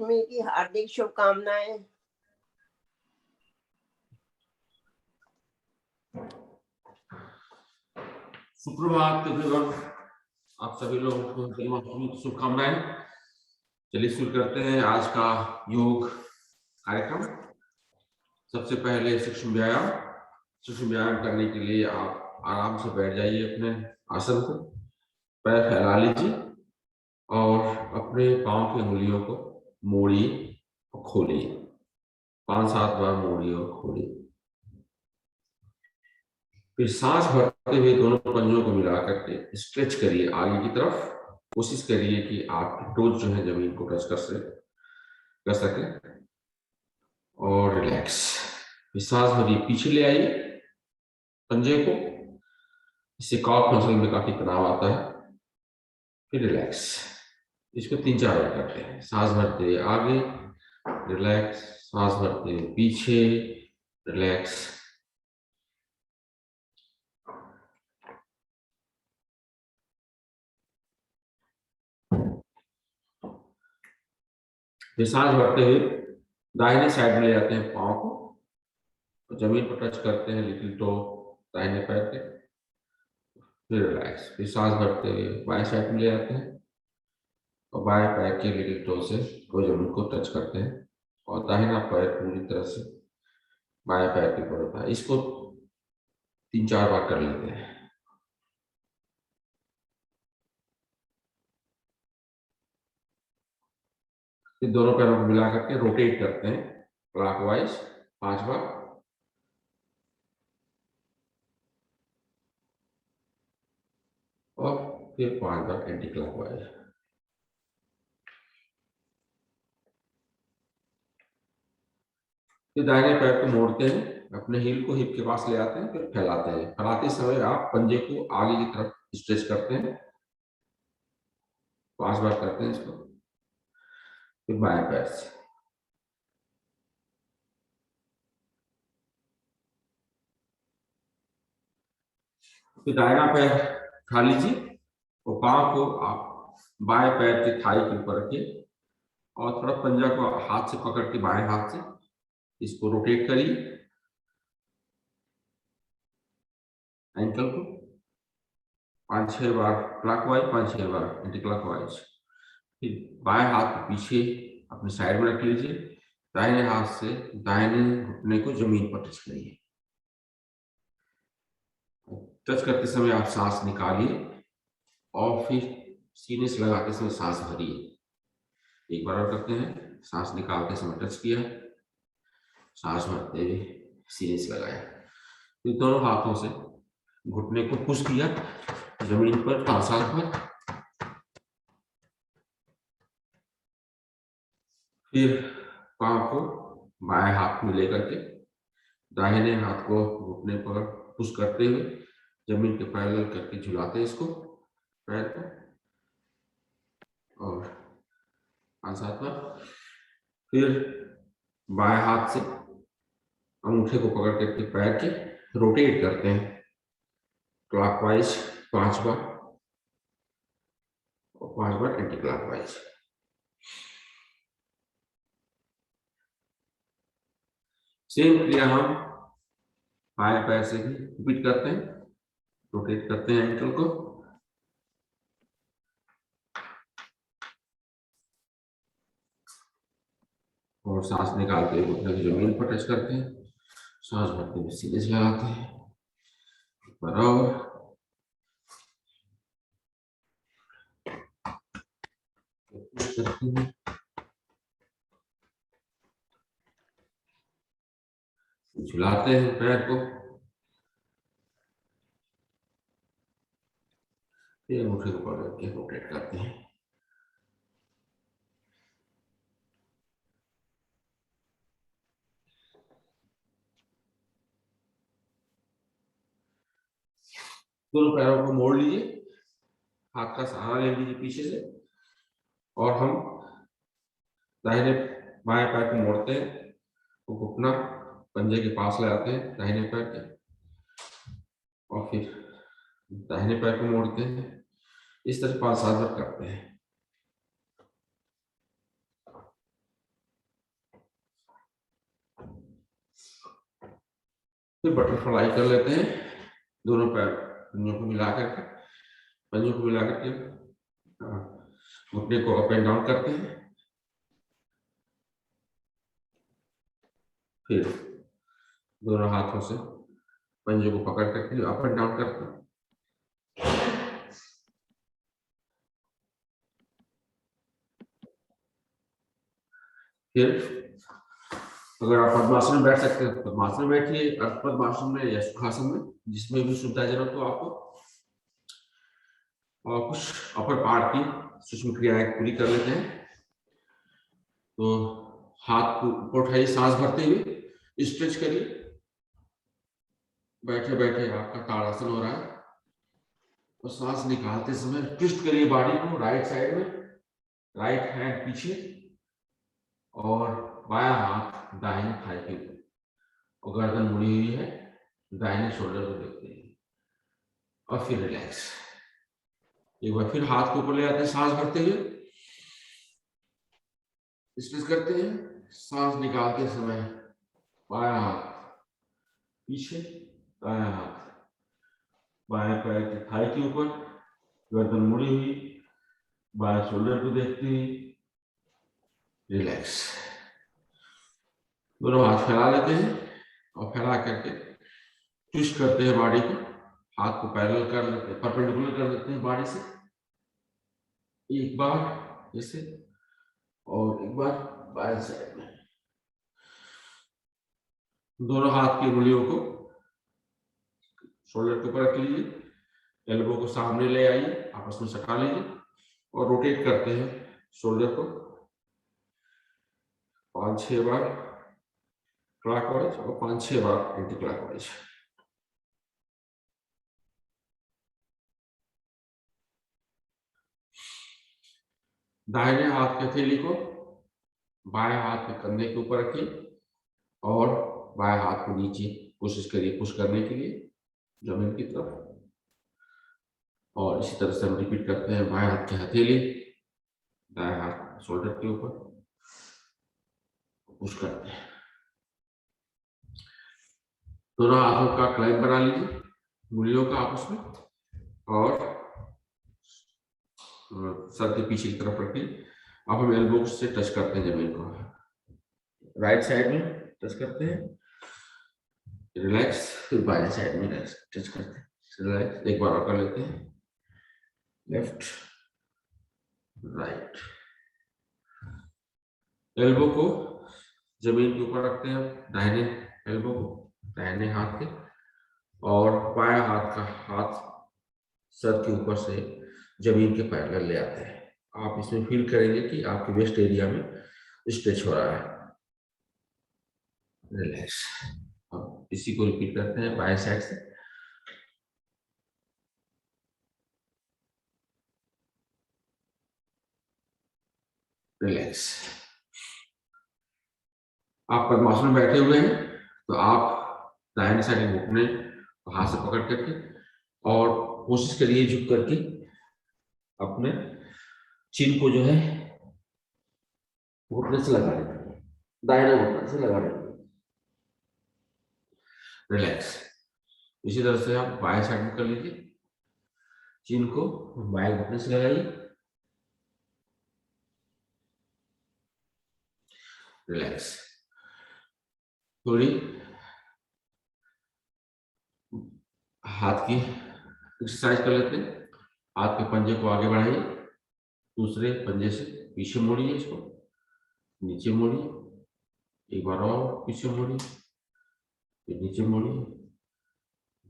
की हार्दिक शुभकामनाएं। सुप्रभात एवरीवन, आप सभी लोगों को जन्माष्टमी की शुभकामनाएं। चलिए शुरू करते हैं आज का योग कार्यक्रम। सबसे पहले सूक्ष्म व्यायाम करने के लिए आप आराम से बैठ जाइए अपने आसन को, पैर फैला लीजिए और अपने पांव की उंगलियों को मोड़िए और खोलिए। 5-7 बार मोड़िए और खोलिए। फिर सांस भरते हुए दोनों पंजों को मिला करके स्ट्रेच करिए आगे की तरफ। कोशिश करिए कि आपकी टोज जो है जमीन को टच कर सके और रिलैक्स। फिर सांस भरिए, पीछे ले आइए पंजे को, इससे कॉफ मसल में काफी तनाव आता है। फिर रिलैक्स। इसको 3-4 बार करते हैं। सांस भरते हुए आगे रिलैक्स, सांस भरते हुए पीछे रिलैक्स। फिर सांस भरते हुए दाहिने साइड में ले जाते हैं पाँव को और जमीन पर टच करते हैं लिटिल टो दाहिने पैर के। फिर रिलैक्स। फिर सांस भरते हुए बाएं साइड में ले जाते हैं और बाएं पैर के लिटिल टो से वो जमीन को टच करते हैं और दाहिना पैर पूरी तरह से बाएं पैर के ऊपर होता है। इसको 3-4 बार कर लेते हैं। फिर दोनों पैरों को मिला करके रोटेट करते हैं क्लॉकवाइज 5 बार और फिर 5 बार एंटी क्लॉकवाइज। फिर दाहिने पैर को मोड़ते हैं, अपने हील को हिप के पास ले आते हैं, फिर फैलाते हैं। फैलाते समय आप पंजे को आगे की तरफ स्ट्रेच करते हैं। 5 बार करते हैं इसको। फिर बाएं पैर से फिर दाहिना पैर उठा लीजिए और पांव को आप बाएं पैर के थाई के ऊपर रखिए और थोड़ा पंजा को हाथ से पकड़ के बाएं हाथ से इसको रोटेट करिए एंकल को 5-6 बार क्लॉकवाइज, 5-6 बार एंटी क्लॉकवाइज। फिर बाएं हाथ को पीछे अपने साइड में रख लीजिए। दाहिने हाथ से दाहिने घुटने को जमीन पर टच करिए। टच करते समय आप सांस निकालिए और फिर सीने से लगाते समय सांस भरिए। एक बार और करते हैं। सांस निकालते समय टच किया, सांस भरते हुए सीने से लगाया। फिर दोनों हाथों से घुटने को पुश किया जमीन पर 5-7 बार। फिर पांव को बाएं हाथ में लेकर के दाहिने हाथ को घुटने पर पुश करते हुए जमीन के पैरेलल करके झुलाते हैं इसको पैर को और 5-7 बार। फिर बाएं हाथ से अंगूठे को पकड़ करके पैर के रोटेट करते हैं क्लॉकवाइज 5 बार और 5 बार एंटी क्लॉकवाइज। सेम क्रिया हम बाएं पैर से भी रिपीट करते हैं। रोटेट करते हैं एंकल को और सांस निकालते हुए घुटने की जमीन पर टच करते हैं। सांस भरते हुए सीधे से लगाते हैं बराबर। झुलाते हैं पैर को, फिर अंगूठे को पकड़ के रोटेट करते हैं। दोनों पैरों को मोड़ लीजिए, हाथ का सहारा ले लीजिए पीछे से और हम दाहिने बाएं पैर को मोड़ते हैं तो घुटना पंजे के पास ले आते हैं दाहिने पैर के और फिर दाहिने पैर को मोड़ते हैं। इस तरह 5-7 बार करते हैं। फिर बटरफ्लाई कर लेते हैं, दोनों पैर पंजों को मिला करके, पंजों को मिला करके घुटने को अप एंड डाउन करते हैं। फिर दोनों हाथों से पंजों को पकड़ करके अप एंड डाउन करते हैं। फिर अगर आप पद्मासन में बैठ सकते हैं तो पद्मासन में बैठिए, अर्ध पद्मासन में या सुखासन में, जिसमें भी सुविधाजनक हो आपको। और कुछ अपर पार्ट की सूक्ष्म क्रियाएं पूरी कर लेते हैं। तो हाथ को ऊपर उठाइए, सांस भरते हुए स्ट्रेच करिए। बैठे बैठे आपका ताड़ासन हो रहा है, और सांस निकालते समय ट्विस्ट करिए बॉडी को राइट साइड में, राइट हैंड पीछे और बायां हाथ दाहिने थाई के ऊपर, और गर्दन मुड़ी हुई है, दाहिने शोल्डर को देखते हैं। और फिर रिलैक्स। एक बार फिर हाथ को ऊपर ले आते हैं, सांस भरते हुए स्ट्रेच करते हैं। सांस निकालते समय बायां हाथ पीछे, दायां हाथ बाएं पैर की थाई के ऊपर, गर्दन मुड़ी हुई, बाएं शोल्डर को देखते हुए रिलैक्स। दोनों हाथ फैला लेते हैं और फैला करके ट्विस्ट करते हैं बॉडी को। हाथ को पैरेलल कर लेते हैं, परपेंडिकुलर कर देते हैं बॉडी से, एक बार ऐसे और एक बार बाएं साइड में। दोनों हाथ की उंगलियों को शोल्डर के ऊपर रख लीजिए, एल्बो को सामने ले आइए, आपस में सटा लीजिए और रोटेट करते हैं शोल्डर को 5-6 बार क्लॉकवाइज और 5-6 बार एंटी क्लॉकवाइज। दाहिने हाथ के हथेली को बाएं हाथ के कंधे के ऊपर रखिए और बाएं हाथ को नीचे कोशिश करिए पुश करने के लिए जमीन की तरफ। और इसी तरह से हम रिपीट करते हैं, बाएं हाथ की हथेली दाएं हाथ शोल्डर के ऊपर पुश करते हैं। दोनों हाथों का क्लैंप बना लीजिए, उंगलियों का आपस में, और सर के पीछे की तरफ रखिए। अब हम एल्बो से टच करते हैं जमीन को, राइट साइड में टच करते हैं, रिलैक्स। फिर बाएं साइड में टच करते हैं, रिलैक्स। एक बार और कर लेते हैं, लेफ्ट राइट। एल्बो को जमीन के ऊपर रखते हैं, दाहिने एल्बो को दाहिने हाथ के, और बाएं हाथ का हाथ सर के ऊपर से जमीन के पैरेलल ले आते हैं। आप इसमें फील करेंगे कि आपके वेस्ट एरिया में स्ट्रेच हो रहा है, रिलैक्स। अब इसी को रिपीट करते हैं बाएं साइड से, रिलैक्स। आप पद्मासन में बैठे हुए हैं तो आप दाहिने साइड में घुटने हाथ से पकड़ करके और कोशिश करिए झुक करके अपने चिन को जो है घुटने से लगा लेते, दाहिने घुटने से लगा लेते, रिलैक्स। इसी तरह से आप बाएं साइड में कर लीजिए, चिन को बाएं घुटने से लगाइए, रिलैक्स। थोड़ी हाथ की एक्सरसाइज कर लेते हैं। हाथ के पंजे को आगे बढ़ाइए, दूसरे पंजे से पीछे मोड़िए, इसको नीचे मोड़िए, एक बार और पीछे मोड़िए, फिर नीचे मोड़िए,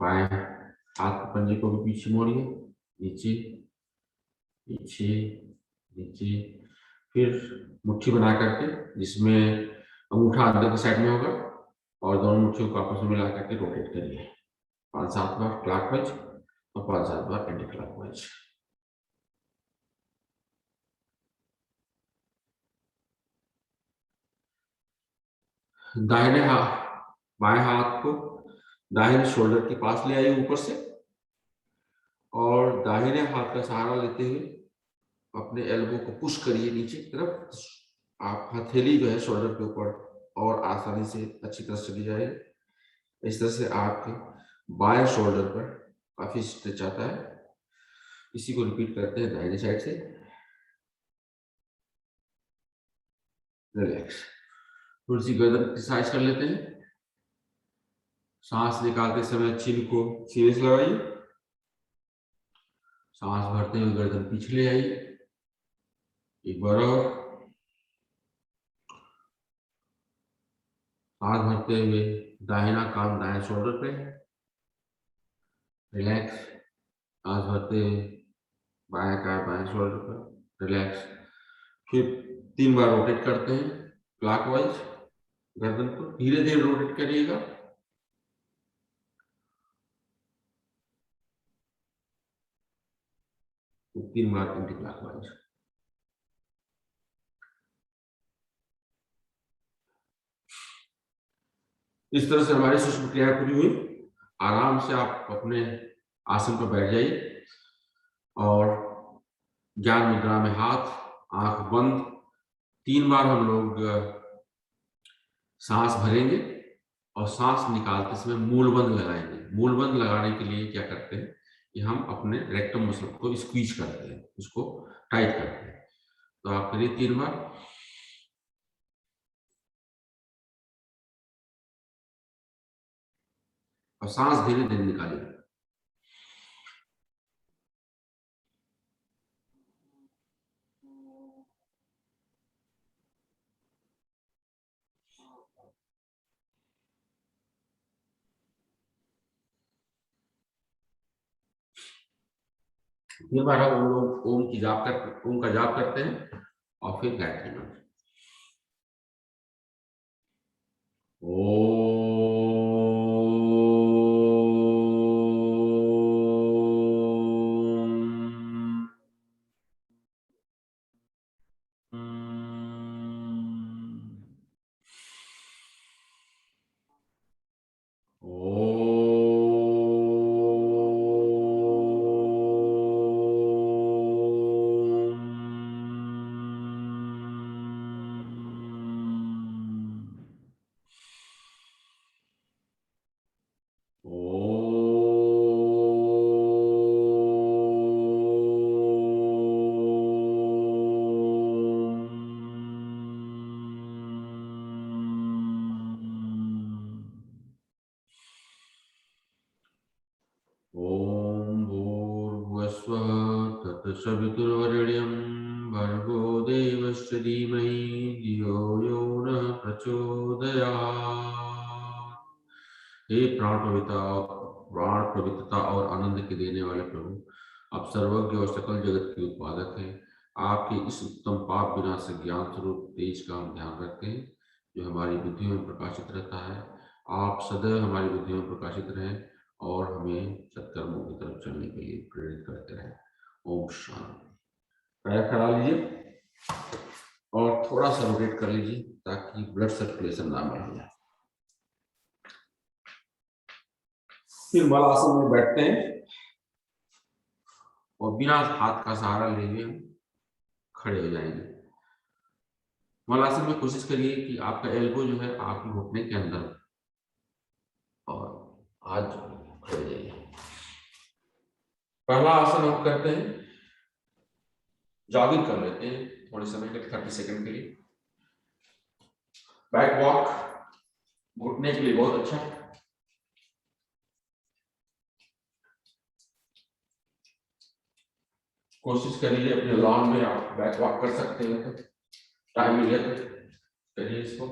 बाएं हाथ के पंजे को भी पीछे मोड़िए, नीचे पीछे नीचे। फिर मुट्ठी बना करके जिसमें अंगूठा अंदर की साइड में होगा और दोनों मुट्ठियों को आपस में मिला करके रोटेट करिए 5-7 बार क्लॉकवाइज और 5-7 बार एंटी क्लॉकवाइज। दाहिने हाथ बाएं हाथ को दाहिने शोल्डर के पास ले आइए ऊपर से, और दाहिने हाथ का सहारा लेते हुए अपने एल्बो को पुश करिए नीचे की तरफ। आप हथेली जो है शोल्डर के ऊपर और आसानी से अच्छी तरह चली जाए, इस तरह से आपके बाएं शोल्डर पर काफी स्ट्रेच आता है। इसी को रिपीट करते हैं दाहिने साइड से। रिलैक्स। थोड़ी सी गर्दन एक्सरसाइज कर लेते हैं। सांस निकालते समय चिन को सीने से लगाइए। सांस भरते हुए गर्दन पीछे आइए। एक बार और। सांस भरते हुए दाहिना कान दाएं शोल्डर पे। रिलैक्स। सांस भरते हुए बाएं कान बाएं शोल्डर पर। रिलैक्स। फिर 3 बार रोटेट करते हैं क्लॉकवाइज। गर्दन को धीरे धीरे रोटेट करिएगा। तो 3 बार एंटी क्लॉकवाइज। इस तरह से हमारी सूक्ष्म क्रिया पूरी हुई। आराम से आप अपने आसन पर बैठ जाइए और ज्ञान मुद्रा में हाथ, आंख बंद। 3 बार हम लोग सांस भरेंगे और सांस निकालते समय मूलबंद लगाएंगे। मूलबंद लगाने के लिए क्या करते हैं कि हम अपने रेक्टम मसल को स्क्वीज करते हैं, उसको टाइट करते हैं। तो आप करिए 3 बार। और सांस धीरे धीरे निकालिए। फिर बार हम लोग ओम का जाप करते हैं और फिर गायत्री मंत्र। ओम भूर्भुवस्वः तत्सवितुर्वरेण्यं भर्गो देवस्य धीमहि धियो यो नः प्रचोदयात्। हे प्राण पवित्रता और आनंद के देने वाले प्रभु, आप सर्वज्ञ और सकल जगत के उत्पादक हैं। आपके इस उत्तम पाप विनाशक ज्ञान स्वरूप तेज का हम ध्यान रखते हैं, जो हमारी बुद्धि में प्रकाशित रहता है। आप सदैव हमारी बुद्धि में प्रकाशित रहें और हमें सत्कर्मों की तरफ चलने के लिए प्रेरित करते रहें। ओम शांति। पैर फैला लीजिए और थोड़ा सा रोटेट कर लीजिए ताकि ब्लड सर्कुलेशन ना बढ़ जाए। फिर मलासन में बैठते हैं और बिना हाथ का सहारा लिए हम खड़े हो जाएंगे। मलासन में कोशिश करिए कि आपका एल्बो जो है आपके घुटने के अंदर और हाथ खड़े हो जाइए। पहला आसन हम करते हैं, जॉगिंग कर लेते हैं थोड़े समय के 30 सेकंड के लिए। बैक वॉक घुटने के लिए बहुत अच्छा है। कोशिश करिए अपने लॉन में आप बैक वॉक कर सकते हैं, तो टाइम मिले तो करिए इसको।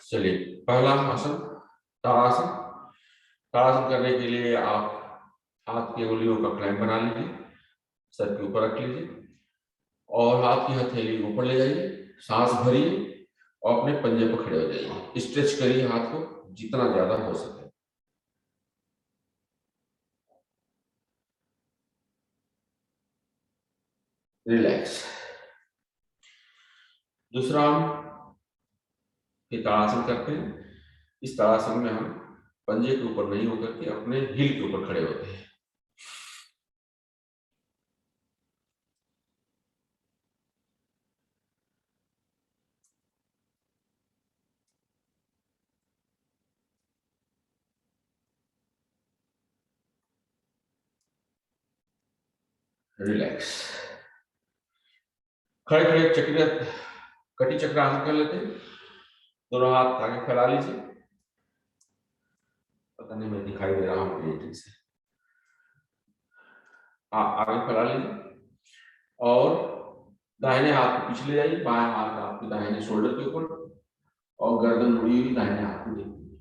चलिए पहला आसन ताड़ासन। ताड़ासन करने के लिए आप हाथ की उंगलियों का क्लैंप बना लीजिए, सर के ऊपर रख लीजिए और हाथ की हथेली ऊपर ले जाइए। सांस भरिए और अपने पंजे पर खड़े हो जाइए। स्ट्रेच करिए हाथ को जितना ज्यादा हो सके। रिलैक्स। दूसरा हम ताड़ासन करते हैं। इस ताड़ासन में हम पंजे के ऊपर नहीं होकर के अपने हील के ऊपर खड़े होते हैं। रिलैक्स। खड़े खड़े चक्र कटी चक्रासन कर लेते हैं। दोनों हाथ आगे फैला लीजिए। पता नहीं मैं दिखाई दे रहा हूँ क्लियरली से। हाँ, आगे फैला लीजिए और दाहिने हाथ को पीछे ले जाइए। बाएं हाथ आपके दाहिने शोल्डर के ऊपर और गर्दन मुड़ी हुई दाहिने हाथ को देखिए।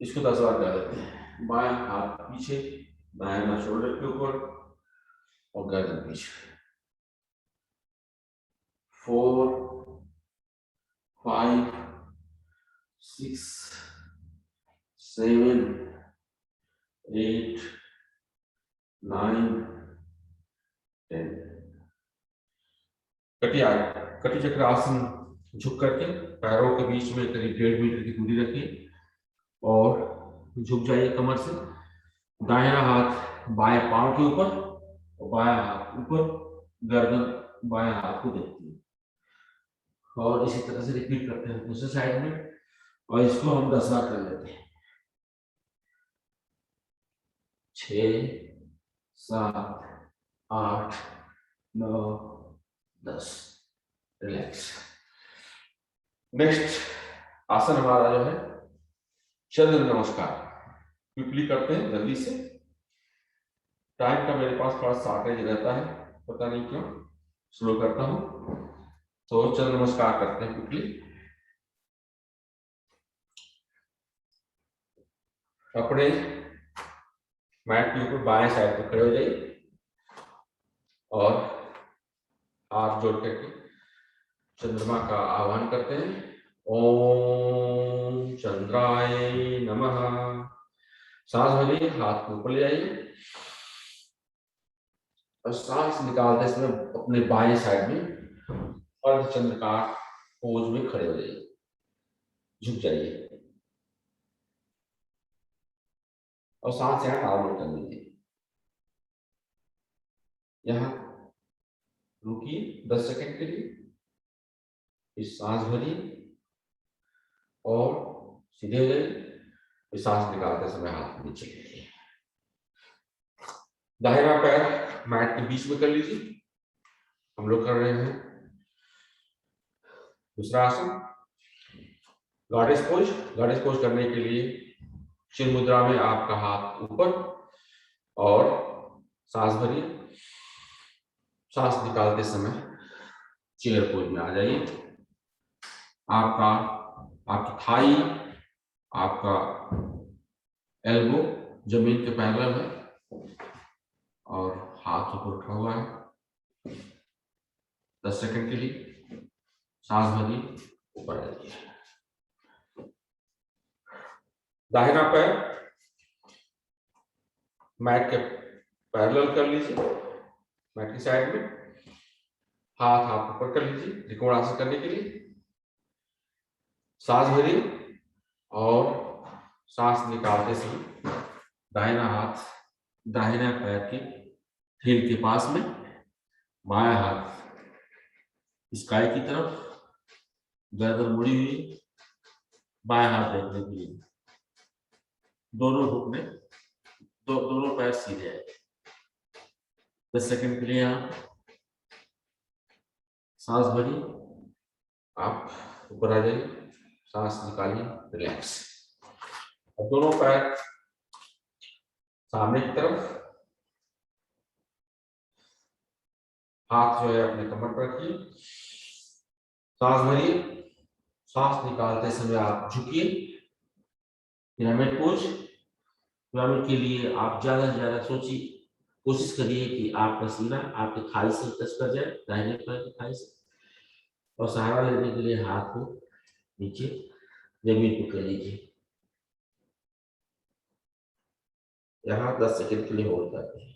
इसको 10 बार कर लेते हैं। बाएं हाथ पीछे, दाहिना शोल्डर के ऊपर और गर्दन पीछे। 4 5 6 7 8 9 10। कटी चक्र आसन झुक करके पैरों के बीच में करीब 1.5 मीटर की दूरी रखिए और झुक जाइए कमर से। दाहिना हाथ बाएं पांव के ऊपर और बायां हाथ ऊपर, गर्दन बाएं हाथ को देखती है और इसी तरह से रिपीट करते हैं दूसरे साइड में और इसको हम 10 बार कर लेते हैं। 6 7 8 9 10। रिलैक्स। नेक्स्ट आसन हमारा जो है चंद्र नमस्कार। क्विकली करते हैं जल्दी से। टाइम का मेरे पास थोड़ा शॉर्टेज रहता है, पता नहीं क्यों। स्लो करता हूं तो चंद्र नमस्कार करते हैं क्विकली। अपने मैट के ऊपर बाएं साइड पे खड़े हो जाइए और हाथ जोड़ करके चंद्रमा का आह्वान करते हैं। ओम चंद्राय नमः। सांस भरिए, हाथ को ऊपर ले जाइए और सांस निकालते समय अपने बाएं साइड में अर्धचंद्राकार पोज में खड़े हो जाइए, झुक जाइए और सांस यहाँ नॉर्मल कर लीजिए। यहाँ रुकिए 10 सेकंड के लिए, फिर सांस भरिए और सीधे हो जाइए। फिर सांस निकालते समय हाथ नीचे ले लीजिए। दाहिना पैर मैट के बीच में कर लीजिए। हम लोग कर रहे हैं दूसरा आसन गॉडेस पोज। गॉडेस पोज करने के लिए चिन्ह मुद्रा में आपका हाथ ऊपर और सांस भरिए। सांस निकालते समय चेयर पोज में आ जाइए। आपकी थाई, आपका एल्बो जमीन के पैरेलल है और हाथ ऊपर उठा हुआ है। 10 सेकंड के लिए सांस भरिए, ऊपर आ जाइए। दाहिना पैर मैट के पैरेलल कर लीजिए, मैट की साइड में। हाथ आप ऊपर कर लीजिए त्रिकोण आसन करने के लिए। सांस भरिए और सांस निकालते समय दाहिना हाथ दाहिना पैर की हील के पास में, बायां हाथ स्काई की तरफ, गर्दन मुड़ी हुई, बायां हाथ देखने के लिए। दोनों घुटने दोनों पैर सीधे हैं। 10 सेकंड के लिए आप सांस भरिए, आप ऊपर आ जाइए, सांस निकालिए, रिलैक्स। अब दोनों पैर सामने की तरफ, हाथ जो है अपने कमर पर रखिए। सांस भरिए, सांस निकालते समय आप झुकिए, पिरामिड पोज। पिरामिड के लिए आप ज्यादा से ज्यादा सोचिए, कोशिश करिए कि आपका सीना आपके थाई से टच कर जाए, दाहिने पैर की थाई से, और सहारा लेने के लिए हाथ को नीचे जमीन पर कर लीजिए। यहाँ 10 सेकंड के लिए होल्ड करते हैं।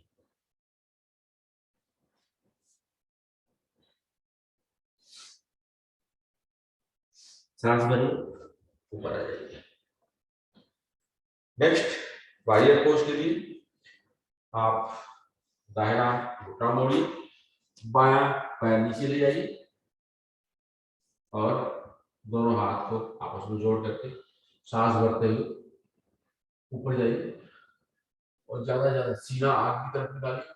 सांस भरिए, ऊपर आ जाइए। नेक्स्ट वारियर पोज के लिए आप दाहिना घुटना मोड़िए, बायां पैर नीचे ले जाइए और दोनों हाथ को आपस में जोड़ करके सांस भरते हुए ऊपर जाइए और ज्यादा ज्यादा सीना आग की तरफ निकालिए।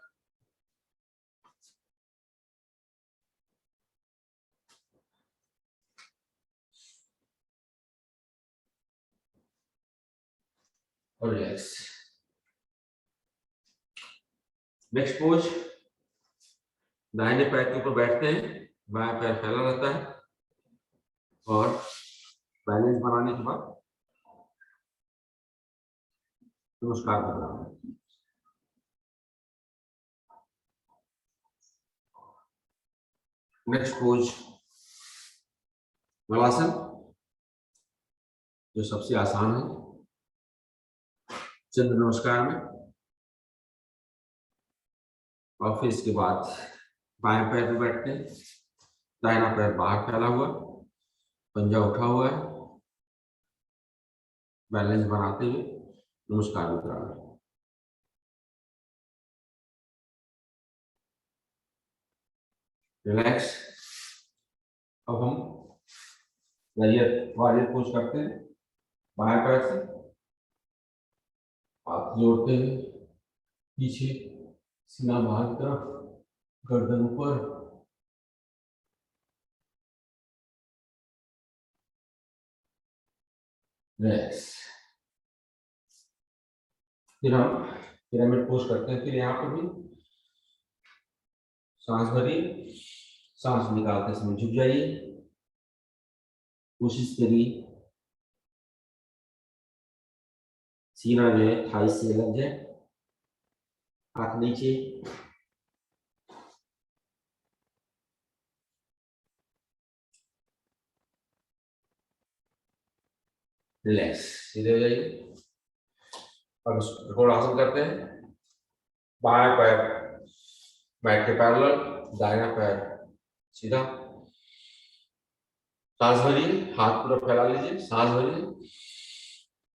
और रिलैक्स। नेक्स्ट पोज, दाहिने पैर के ऊपर बैठते हैं, बायां पैर फैला रहता है और बैलेंस बनाने के बाद नमस्कार करना है। नेक्स्ट पोज मलासन, जो सबसे आसान है चंद्र नमस्कार में। और फिर इसके बाद बाएं पैर पे बैठते हैं, दाहिना पैर बाहर फैला हुआ, पंजा उठा हुआ है, बैलेंस बनाते हुए नमस्कार मुद्रा में। रिलैक्स। अब हम वारियर पोज करते हैं, बाएं पैर से हाथ जोड़ते हुए पीछे, सीना बाहर की तरफ, गर्दन ऊपर। रिलैक्स। फिर हम पिरामिड पोज करते हैं। फिर यहाँ पे भी सांस भरिए, सांस निकालते समय झुक जाइए, कोशिश करिए सीना जो है थाई से लग जाए, हाथ नीचे। रिलैक्स, सीधे हो जाइए। अब त्रिकोण आसन करते हैं, बायां पैर मैट के पैरेलल, दाहिना पैर सीधा। सांस भरिए, हाथ पूरा फैला लीजिए, सांस भरिए,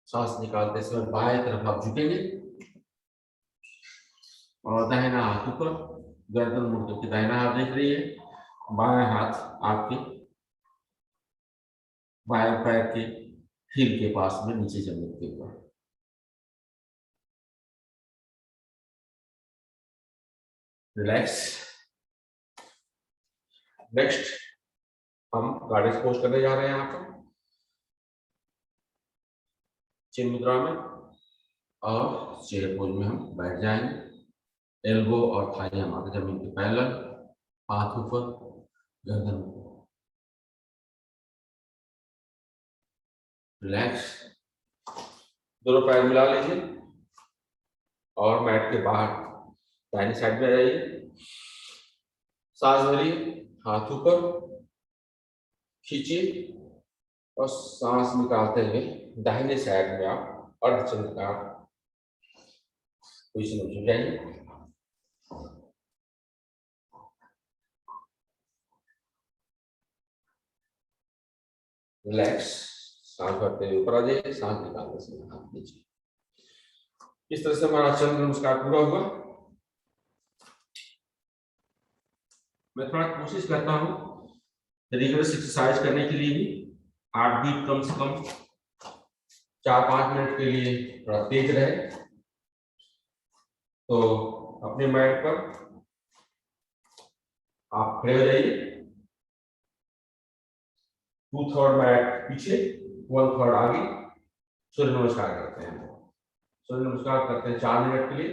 सांस निकालते समय बाएं तरफ आप झुकेंगे और दाहिना हाथ ऊपर, गर्दन मुड़ करके दाहिना हाथ देख रही है, बाएं हाथ आपके बाएं पैर के हील के पास में नीचे जमीन के ऊपर। रिलैक्स। नेक्स्ट हम गॉडेस पोज करने जा रहे हैं यहाँ पर चिन्ह मुद्रा में, और चेयर पोज में हम बैठ जाएंगे। एल्बो और थाई हमारे जमीन के पैरेलल, हाथ ऊपर, गर्दन ऊपर। रिलैक्स। दोनों पैर मिला लीजिए और मैट के बाहर दाहिनी साइड में आ जाइए। सांस भरिए, हाथ ऊपर खींचिए और सांस निकालते हुए दाहिने साइड में आप अर्धचंद्राकार पोजीशन में जाइए। रिलैक्स। सांस भरते हुए ऊपर आ जाइए, सांस निकालते समय हाथ नीचे। इस तरह से हमारा चंद्र नमस्कार पूरा हुआ। मैं थोड़ा कोशिश करता हूँ रिगरस एक्सरसाइज करने के लिए भी 8 बीट कम से कम 4-5 मिनट के लिए थोड़ा तेज रहे। तो अपने मैट पर आप खड़े हो जाइए, 2/3 मैट पीछे, 1/3 आगे, सूर्य नमस्कार करते हैं। सूर्य नमस्कार करते हैं 4 मिनट के लिए,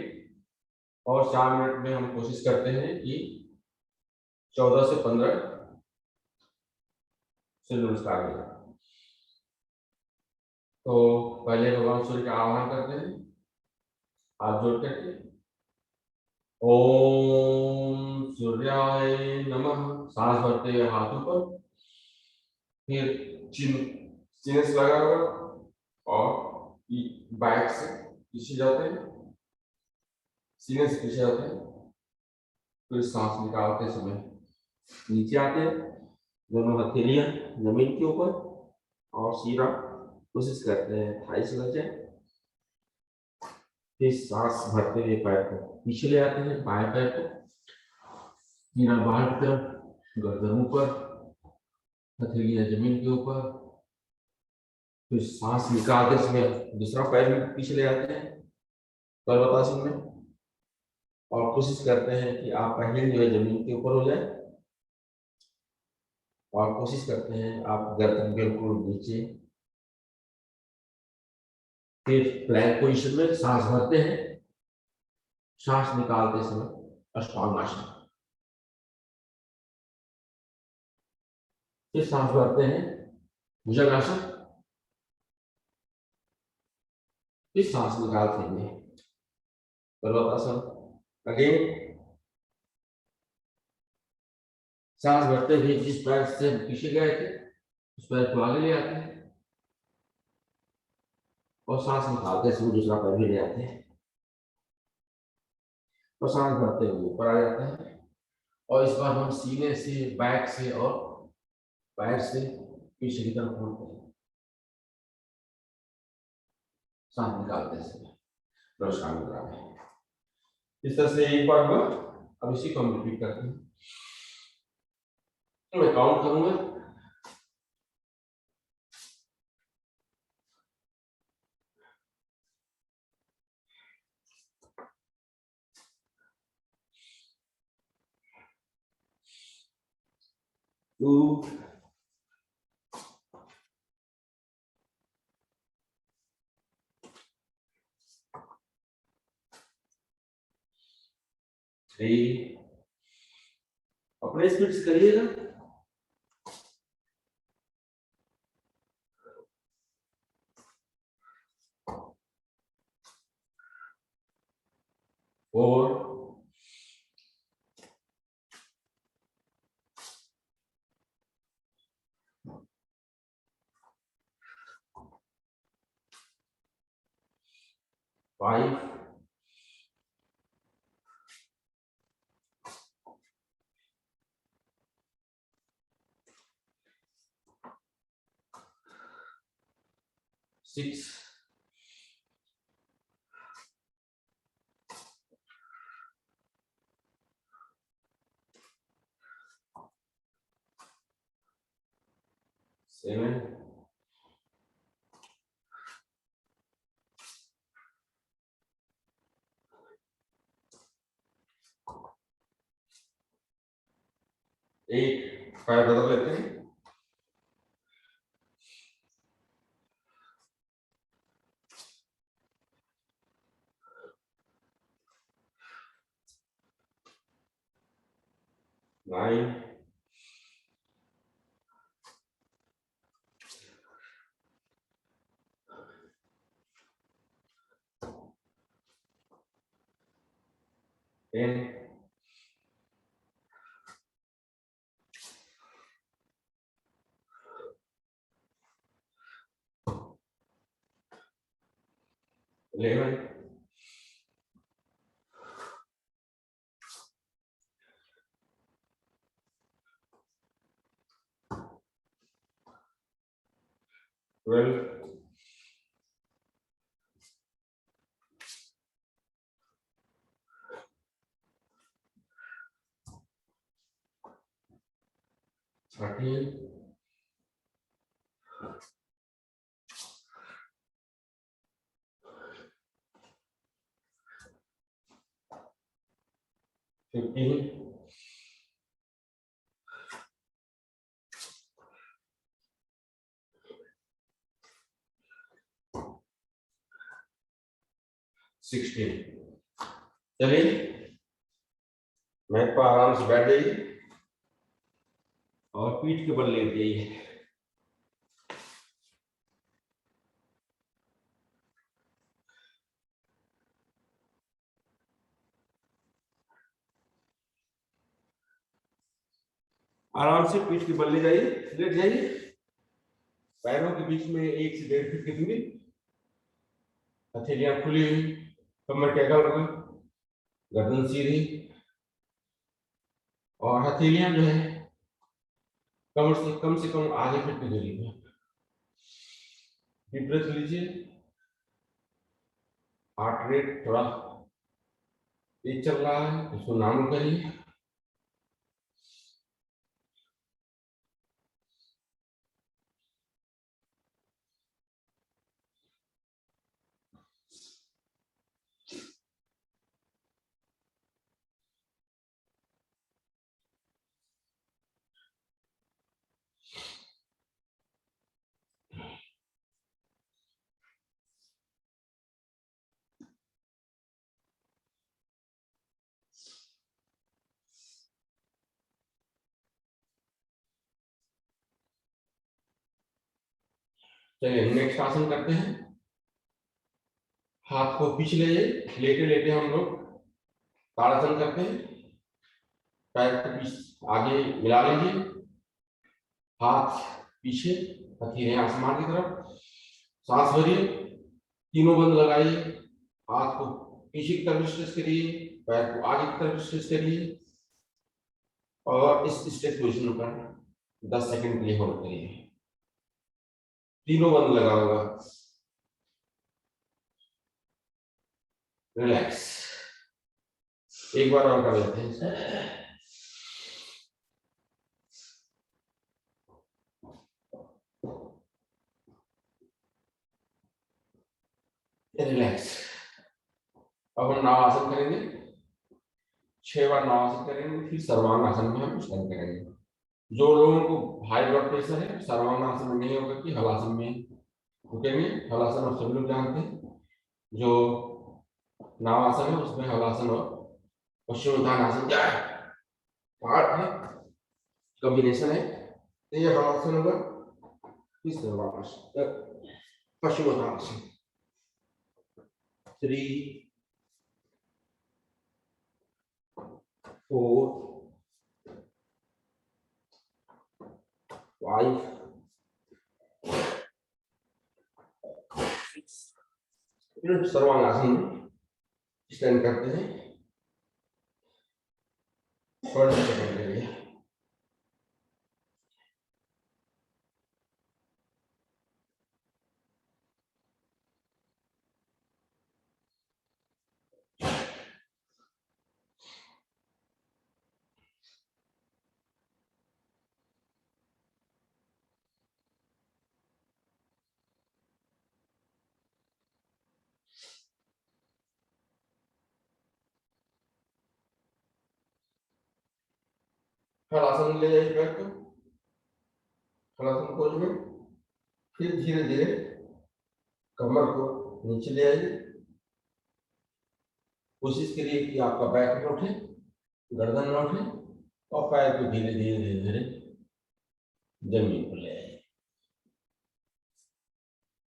और 4 मिनट में हम कोशिश करते हैं कि 14 से 15 सूर्य नमस्कार हो जाए। तो पहले भगवान सूर्य का आह्वान करते हैं, हाथ जोड़ करके, ओम सूर्याय नमः, सांस भरते हुए हाथ ऊपर, फिर चिन्ह से लगा हुआ और बैक से पीछे जाते हैं, सीने से पीछे जाते हैं, फिर सांस निकालते समय नीचे आते हैं, दोनों हथेलियां जमीन के ऊपर, और सीधा कोशिश करते हैं थाई से लग जाए। फिर सांस भरते हुए पैर को पीछे ले आते हैं, बाएं पैर को सीना बाहर की तरफ, गर्दन ऊपर, हथेलियां जमीन के ऊपर। फिर सांस निकालते समय दूसरा पैर भी पीछे ले आते हैं पर्वतासन में, और कोशिश करते हैं कि आपका हिल जो है जमीन के ऊपर हो जाए, और कोशिश करते हैं आप गर्दन बिल्कुल नीचे। फिर प्लैंक पोजीशन में सांस भरते हैं, सांस निकालते समय अष्टांगासन। फिर सांस भरते हैं भुजंगासन, फिर सांस निकालते हैं पर्वतासन। अगेन सांस भरते हुए जिस पैर से हम पीछे गए थे उस पैर को आगे ले आते हैं, और सांस निकालते समय दूसरा पैर भी ले आते हैं, और सांस भरते हुए ऊपर आ जाते हैं। और इस बार हम सीने से, बैक से और पैर से पीछे की तरफ मोड़ते हैं सांस निकालते समय। नमस्कार मित्रों, इस तरह से एक बार हुआ। अब इसी को हम रिपीट करते हैं। तो मैं काउंट करूंगा, टू, 3, अपने स्पीड से करिएगा, 4, 5, 6, 7, 8, पैर बदल लेते हैं, 9, 10, 11, 12, 13, 15, 16। चलिए मैट पर आराम से बैठ जाइए और पीठ के बल लेट जाइए। आराम से पीठ के बल ले जाइए, लेट जाइए। पैरों के बीच में 1 से 1.5 फीट की दूरी, हथेलियां खुली हुई, कमर टेकल हुई, गर्दन सीधी, और हथेलियां जो है कमर से कम आधे फीट की दूरी पे। डीप ब्रेथ लीजिए हार्ट रेट थोड़ा तेज चल रहा है, इसको नॉर्मल करिए। चलिए नेक्स्ट आसन करते हैं। हाथ को पीछे ले जाइए, लेटे लेटे हम लोग ताड़ासन करते हैं। पैर को पीछे आगे मिला लीजिए, हाथ पीछे, हथेली आसमान की तरफ, सांस भरिए, तीनों बंद लगाइए, हाथ को पीछे की तरफ स्ट्रेच करिए, पैर को आगे की तरफ स्ट्रेच करिए और इस स्ट्रेच पोजीशन पर 10 सेकंड के लिए होल्ड करिए। तीनों बंद लगा होगा, रिलैक्स। एक बार और कर लेते हैं। रिलैक्स। अब हम नावासन करेंगे, 6 बार नावासन करेंगे, फिर सर्वांगासन में हम स्टैंड करेंगे। जो लोगों को हाई ब्लड प्रेशर है, सर्वांगासन में नहीं होगा कि हलासन में रुकेंगे। हलासन आप सभी लोग जानते हैं, जो नावासन है उसमें हलासन और पश्चिमोत्तानासन पार्ट है, कॉम्बिनेशन है। तो ये हलासन होगा, फिर सर्वांगासन, पश्चिमोत्तानासन। 3 4 5 6। सर्वांगासन में स्टैंड करते हैं 40 सेकंड के लिए। हलासन ले जाइए पैर को, हलासन पोज में, फिर धीरे धीरे कमर को नीचे ले आइए। कोशिश करिए कि आपका बैक न उठे, गर्दन न उठे, और पैर को धीरे धीरे धीरे धीरे जमीन पर ले आइए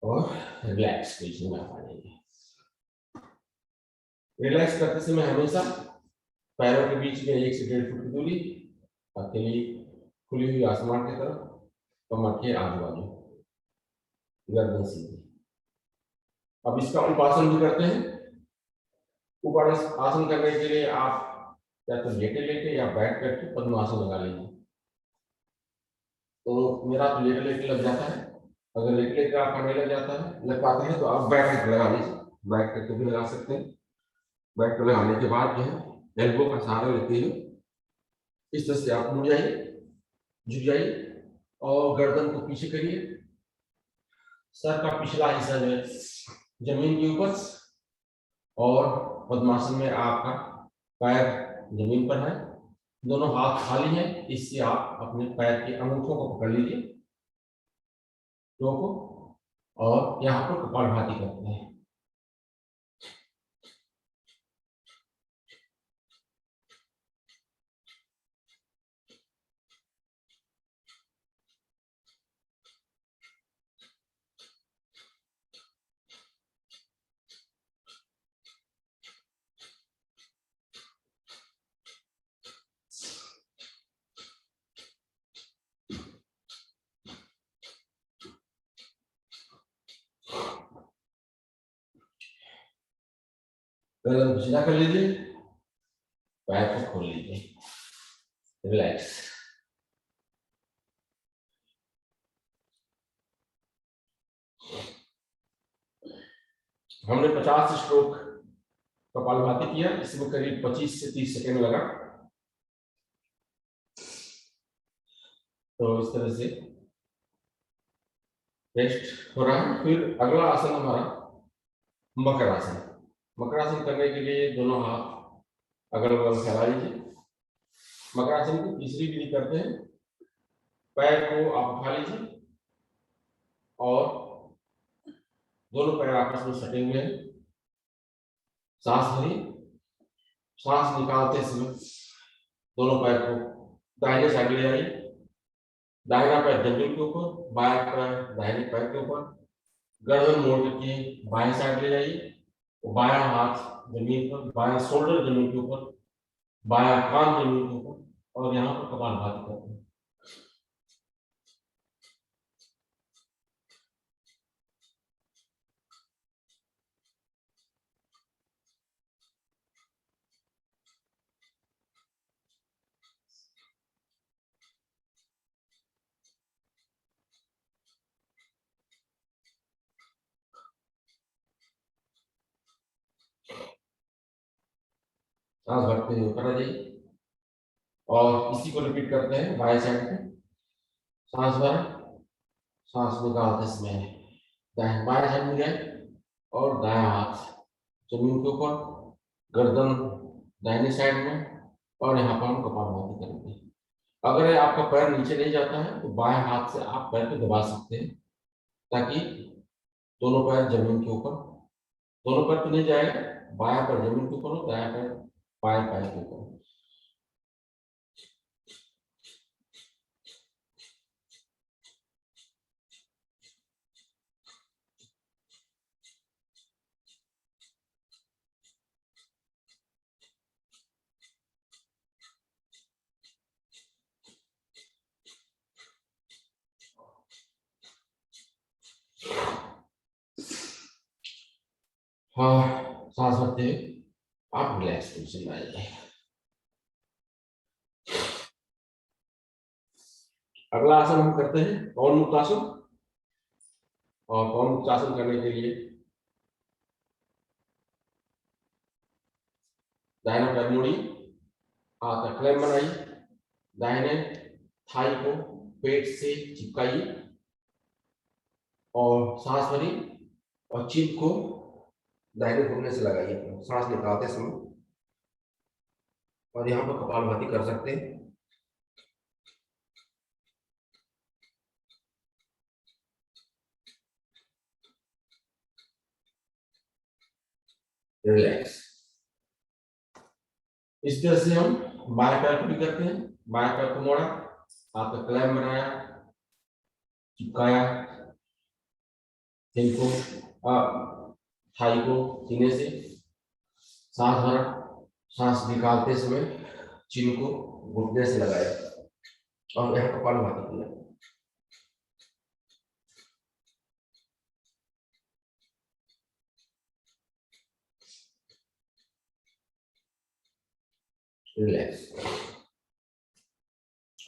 और रिलैक्स पोजीशन में आ जाइए। रिलैक्स करते समय हमेशा पैरों के बीच में 1 से 1.5 फुट की दूरी, हथेली खुली हुई आसमान की तरफ, कमर के आजू बाजू, गर्दन सीधी। अब इसका उपासन भी करते हैं। ऊपर आसन करने के लिए आप या तो लेटे लेटे या बैठ करके पद्मासन लगा लीजिए। तो मेरा तो लेटे लेटे लग जाता है, अगर लेटे लेटे आपका नहीं लग जाता है, लग पाता है, तो आप बैठ करके लगा लीजिए, बैठ करके भी लगा सकते हैं। बैठ कर लगाने के बाद जो है एल्बो का सहारा लेते हुए इस तरह से आप मुड़ जाइए, झुक जाइए और गर्दन को पीछे करिए। सर का पिछला हिस्सा जो है जमीन के ऊपर, और पद्मासन में आपका पैर जमीन पर है, दोनों हाथ खाली हैं। इससे आप अपने पैर के अंगूठों को पकड़ लीजिए, टो को, और यहाँ पर कपालभाति करते हैं। गर्दन को सीधा कर लीजिए, पैर को खोल लीजिए, रिलैक्स। हमने 50 स्ट्रोक कपालभाति किया, इसमें करीब 25 से 30 सेकेंड लगा। तो इस तरह से रेस्ट हो रहा है। फिर अगला आसन हमारा मकर आसन। मकर आसन करने के लिए दोनों हाथ अगल बगल फैला लीजिए। मकर आसन की तीसरी विधि करते हैं। पैर को आप उठा लीजिए और दोनों पैर आपस में सटे हुए हैं। सांस भरिए, सांस निकालते समय दोनों पैर को दाहिने साइड ले जाइए। दाहिना पैर जमीन के ऊपर, बायां पैर दाहिने पैर के ऊपर। गर्दन मोड़ के बाएं साइड ले जाइए। बायां हाथ जमीन पर, बायां शोल्डर जमीन के ऊपर, बायां कान जमीन के ऊपर, और यहाँ पर कपालभाति करते हैं। सांस भरते हुए ऊपर आ जाइए और इसी को रिपीट करते हैं बाएं साइड पे। सांस भरें, सांस निकालते समय दाएं बाएं साइड में जाए और दायां हाथ जमीन के ऊपर, गर्दन दाहिने साइड में, और यहाँ पर हम कपालभाति करेंगे। अगर आपका पैर नीचे नहीं जाता है तो बाएं हाथ से आप पैर को दबा सकते हैं ताकि दोनों पैर जमीन के ऊपर, दोनों पैर तो नहीं जाएगा, बायां पैर जमीन के ऊपर हो, दायां पैर बाएं पैर के ऊपर। हाँ, सांस भरते हुए आप रिलैक्स पोजीशन में आइए। अगला आसन हम करते हैं पवन मुक्त आसन। और पवन मुक्त आसन करने के लिए दाहिना पैर मोड़िए, हाथ का क्लैंप बनाइए, दाहिने थाई को पेट से चिपकाइए और सांस भरिए और चिप को दाहिने घुटने से लगाइए सांस निकालते समय। और यहाँ पर कपालभाति कर सकते हैं। रिलैक्स। इस तरह से हम बाएं पैर को भी करते हैं। बाएं पैर को मोड़ा, हाथ का क्लैंप बनाया, चिपकाया, इनको थाई को सीने से, सांस भरा, सांस निकालते समय चिन को घुटने से लगाया और यहाँ कपालभाति किया। रिलैक्स।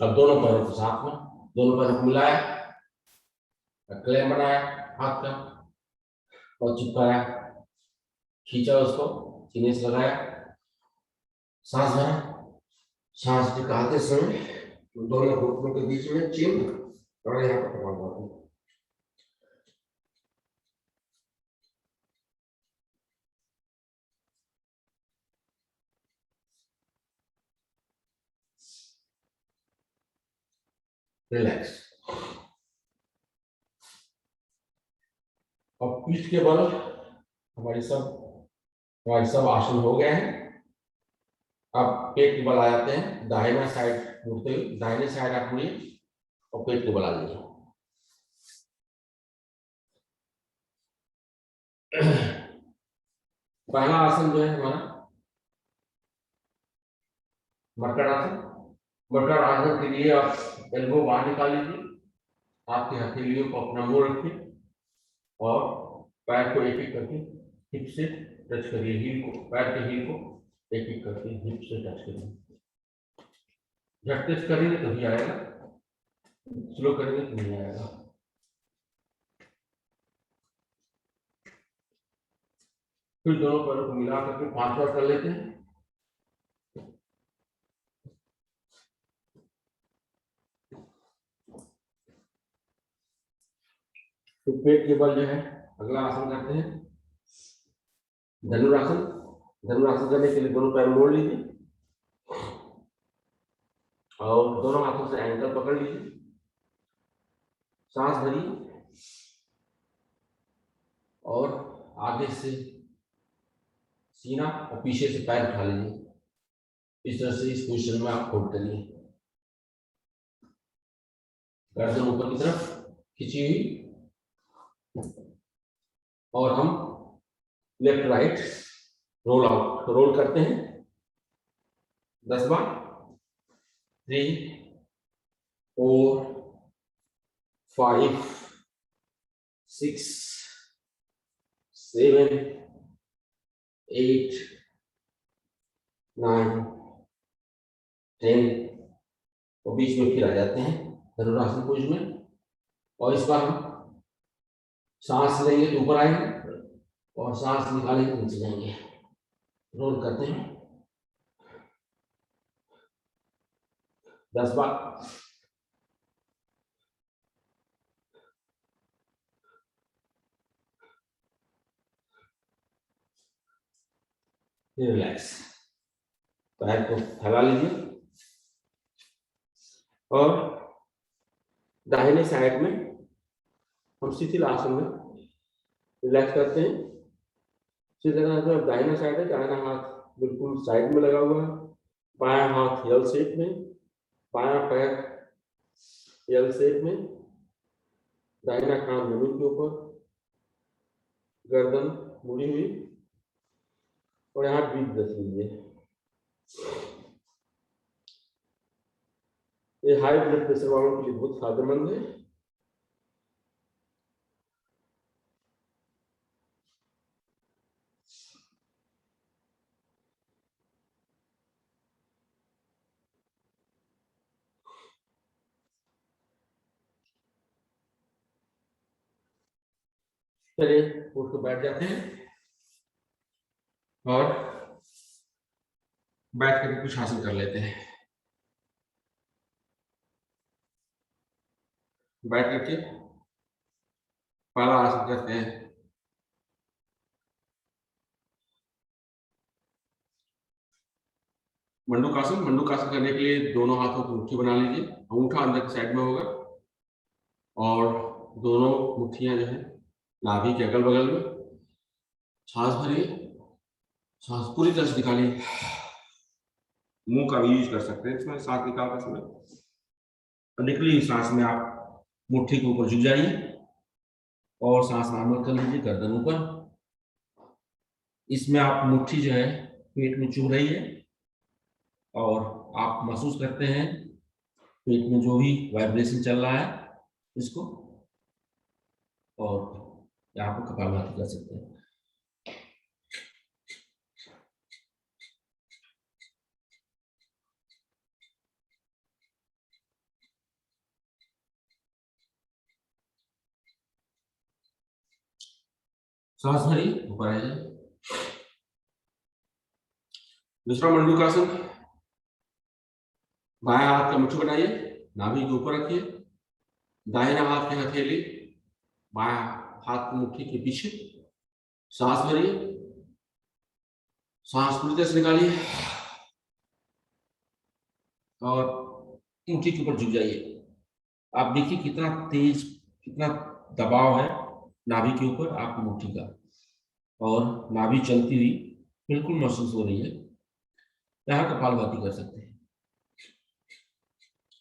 अब दोनों पैरों को साथ में, दोनों पैरों को मिलाया, क्लैंप बनाया हाथ का और चिपकाया, खींचा उसको, सीने से लगाया, सांस भरा, सांस निकालते समय दोनों घुटनों के बीच में चिन्ह और यहाँ पर कपालभाति। रिलैक्स। और पीठ के बल हमारे सब आसन हो गए हैं। अब पेट के बल आ जाते हैं। दाहिना साइड मुड़ते हुए दाहिने साइड आप मुड़िए और पेट को बला लीजिए। पहला आसन जो है हमारा मकर आसन। मकर आसन के लिए आप एल्बो बाहर निकाल लीजिए, आपकी हथेलियों को अपना मुंह रखिए और पैर को एक एक करके हिप से टच करिए, हील को, पैर के हील को एक एक करके हिप से टच करिए। झटके से करेंगे तभी आएगा, स्लो करेंगे तो नहीं आएगा। फिर दोनों पैरों को मिला करके 5 बार कर लेते हैं। फिर पेट के बल जो है अगला आसन करते हैं धनुरासन। धनुरासन करने के लिए दोनों पैर मोड़ लीजिए और दोनों हाथों से एंकल पकड़ लीजिए, सांस भरिए और आगे से सीना और पीछे से पैर उठा लीजिए। इस तरह से इस पोजीशन में आप होल्ड करिए, गर्दन ऊपर की तरफ खींची हुई और हम left right roll out roll करते हैं 10 बार। 3 4 5 6 7 8 9 10 और बीच में फिर आ जाते हैं धनुरासन पोज में। और इस बार हम सांस लेंगे तो ऊपर आएंगे और सांस निकालेंगे तो नीचे जाएंगे। रोल करते हैं 10 बार। रिलैक्स, पैर को फैला लीजिए और दाहिने साइड में हम शिथिल आसन में रिलैक्स करते हैं। शिथिल आसन में दाहिना साइड है, दाहिना हाथ बिल्कुल साइड में लगा हुआ है, बायां हाथ एल शेप में, बायां पैर एल शेप में, दाहिना कान जमीन के ऊपर, गर्दन मुड़ी हुई और यहाँ ब्रीथ रख लीजिए। ये हाई ब्लड प्रेशर वालों के लिए बहुत फायदेमंद है। चलिए उठ के बैठ जाते हैं और बैठ करके कुछ हासिल कर लेते हैं। बैठ करके पहला आसन करते हैं मंडूकासन। मंडूकासन करने के लिए दोनों हाथों की मुट्ठी बना लीजिए, अंगूठा अंदर की साइड में होगा और दोनों मुट्ठियां जो है नाभि के अगल बगल में। सांस भरिए, सांस पूरी तरह से निकालिए, मुंह का भी यूज कर सकते हैं इसमें सांस निकालते समय। निकली सांस में आप मुट्ठी के ऊपर झुक जाइए और सांस नॉर्मल कर लीजिए, गर्दन ऊपर। इसमें आप मुट्ठी जो है पेट में चुभ रही है और आप महसूस करते हैं पेट में जो भी वाइब्रेशन चल रहा है इसको, और यहाँ पर कपालभाति कर सकते हैं। सांस भरी, ऊपर आइए। दूसरा मंडूकासन, बाएं हाथ का मुट्ठी बनाइए, नाभि के ऊपर रखिए, दाहिना हाथ की हथेली बाएं हाथ की मुट्ठी के पीछे। सांस भरिए, सांस पूरी तरह से निकालिए और मुट्ठी के ऊपर झुक जाइए। आप देखिए कितना तेज, कितना दबाव है नाभि के ऊपर आपकी मुट्ठी का, और नाभि चलती हुई बिल्कुल महसूस हो रही है। यहाँ कपालभाति कर सकते हैं,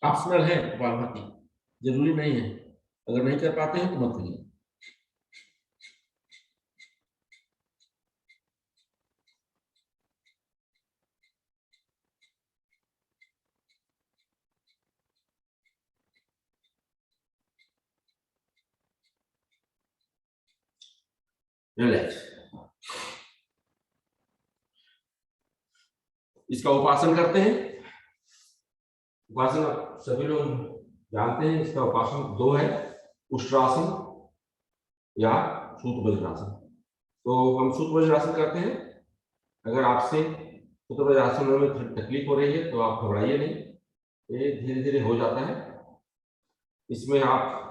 ऑप्शनल है कपालभाति, जरूरी नहीं है। अगर नहीं कर पाते हैं तो मत करिए। रिलैक्स। इसका उपासन करते हैं। उपासन आप सभी लोग जानते हैं, इसका उपासन 2 है, उष्ट्रासन या सूतवज्रासन। तो हम सूत्र वज्रासन करते हैं। अगर आपसे सूत्र वज्रासन में तकलीफ हो रही है तो आप घबराइए नहीं, ये धीरे धीरे हो जाता है। इसमें आप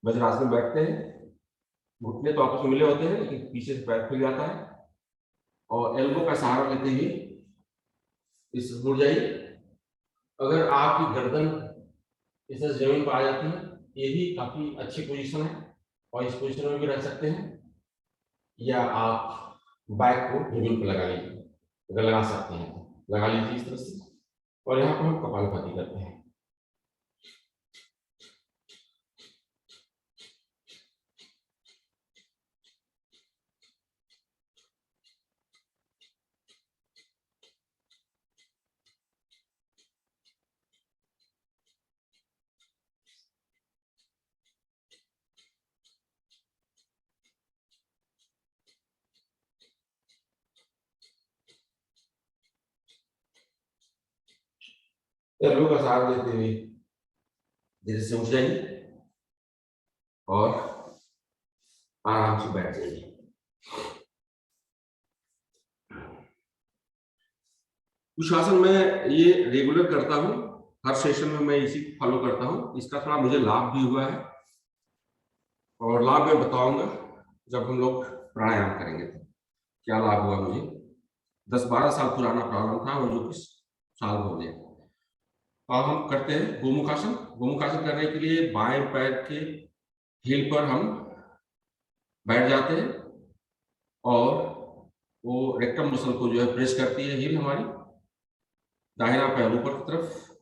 वज्रासन में बैठते हैं, घुटने तो आपस में मिले होते हैं लेकिन पीछे से पैर खुल जाता है और एल्बो का सहारा लेते हुए इस मुड़ जाइए। अगर आपकी गर्दन इस जमीन पर आ जाती है, ये भी काफी अच्छी पोजीशन है और इस पोजीशन में भी रह सकते हैं, या आप बैक को जमीन पर लगा लीजिए, अगर लगा सकते हैं तो लगा लीजिए इस तरह से। और यहाँ पर हम कपालभाति करते हैं। एल्बो का सहारा लेते हुए धीरे से उठ जाइए और आराम से बैठ जाइए। कुछ आसन मैं ये रेगुलर करता हूँ, हर सेशन में मैं इसी को फॉलो करता हूँ। इसका थोड़ा मुझे लाभ भी हुआ है और लाभ मैं बताऊंगा जब हम लोग प्राणायाम करेंगे तो क्या लाभ हुआ मुझे। 10-12 साल पुराना प्रॉब्लम था और जो कि सॉल्व हो गया। अब हम करते हैं गोमुखासन। गोमुखासन करने के लिए बाएं पैर के हील पर हम बैठ जाते हैं और वो रेक्टम मसल को जो है प्रेस करती है हील हमारी। दाहिना पैर ऊपर की तरफ,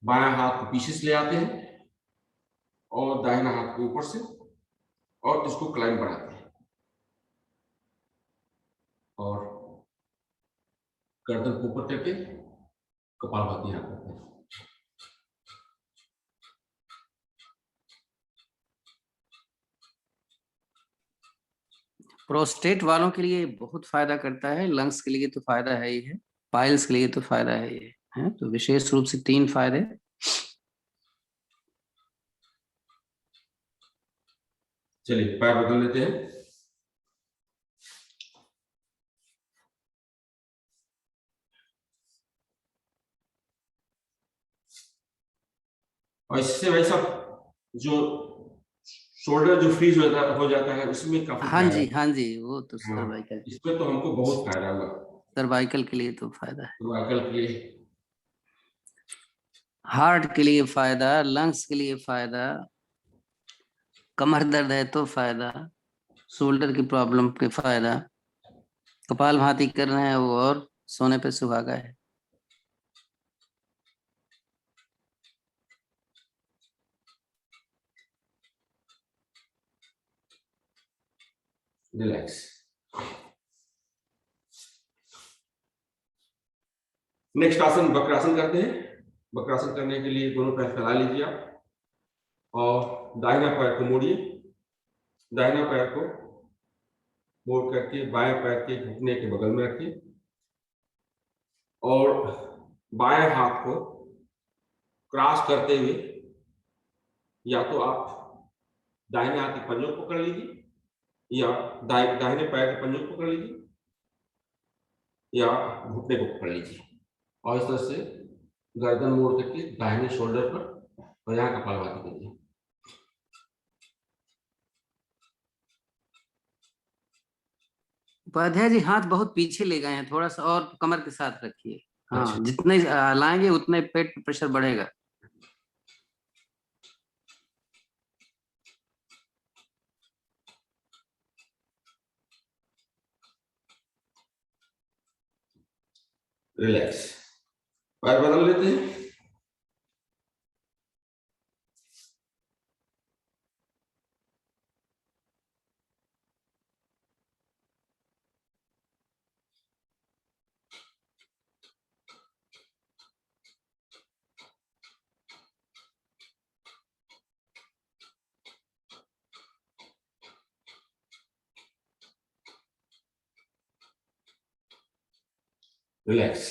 बायां हाथ को पीछे से ले आते हैं और दाहिना हाथ को ऊपर से, और इसको क्लाइंब बढ़ाते हैं और गर्दन को ऊपर करके कपालभाति यहाँ करते हैं। प्रोस्टेट वालों के लिए बहुत फायदा करता है, लंग्स के लिए तो फायदा है ही है, पाइल्स के लिए तो फायदा है ही है। तो विशेष रूप से 3 फायदे। चलिए पैर बदल लेते हैं। और इससे वैसा जो शोल्डर जो फ्रीज हो जाता है उसमें काफी हाँ फायदा जी, है। हाँ जी, वो तो हाँ, सर्वाइकल, इसमें तो हमको बहुत फायदा हुआ। सर्वाइकल के लिए तो फायदा है, सर्वाइकल के लिए, हार्ट के लिए फायदा, लंग्स के लिए फायदा, कमर दर्द है तो फायदा, शोल्डर की प्रॉब्लम के फायदा, कपालभाति कर रहे हैं वो और सोने पे सुहागा है। रिलैक्स। नेक्स्ट आसन वक्रासन करते हैं। वक्रासन करने के लिए दोनों पैर फैला लीजिए आप और दाहिना पैर को मोड़िए। दाहिना पैर को मोड़ करके बाएं पैर के घुटने के बगल में रखिए और बाएं हाथ को क्रॉस करते हुए या तो आप दाहिने हाथ के पंजों को पकड़ लीजिए या दाहिने पैर के पंजों को पकड़ लीजिए या घुटने को पकड़ लीजिए और इस तरह से गर्दन मोड़ करके दाहिने शोल्डर पर और यहाँ कपालभाति करिए। उपाध्याय जी हाथ बहुत पीछे ले गए हैं, थोड़ा सा और कमर के साथ रखिए। हाँ, अच्छा। जितने लाएंगे उतने पेट पे प्रेशर बढ़ेगा। रिलैक्स। पैर बदल लेते हैं। रिलैक्स।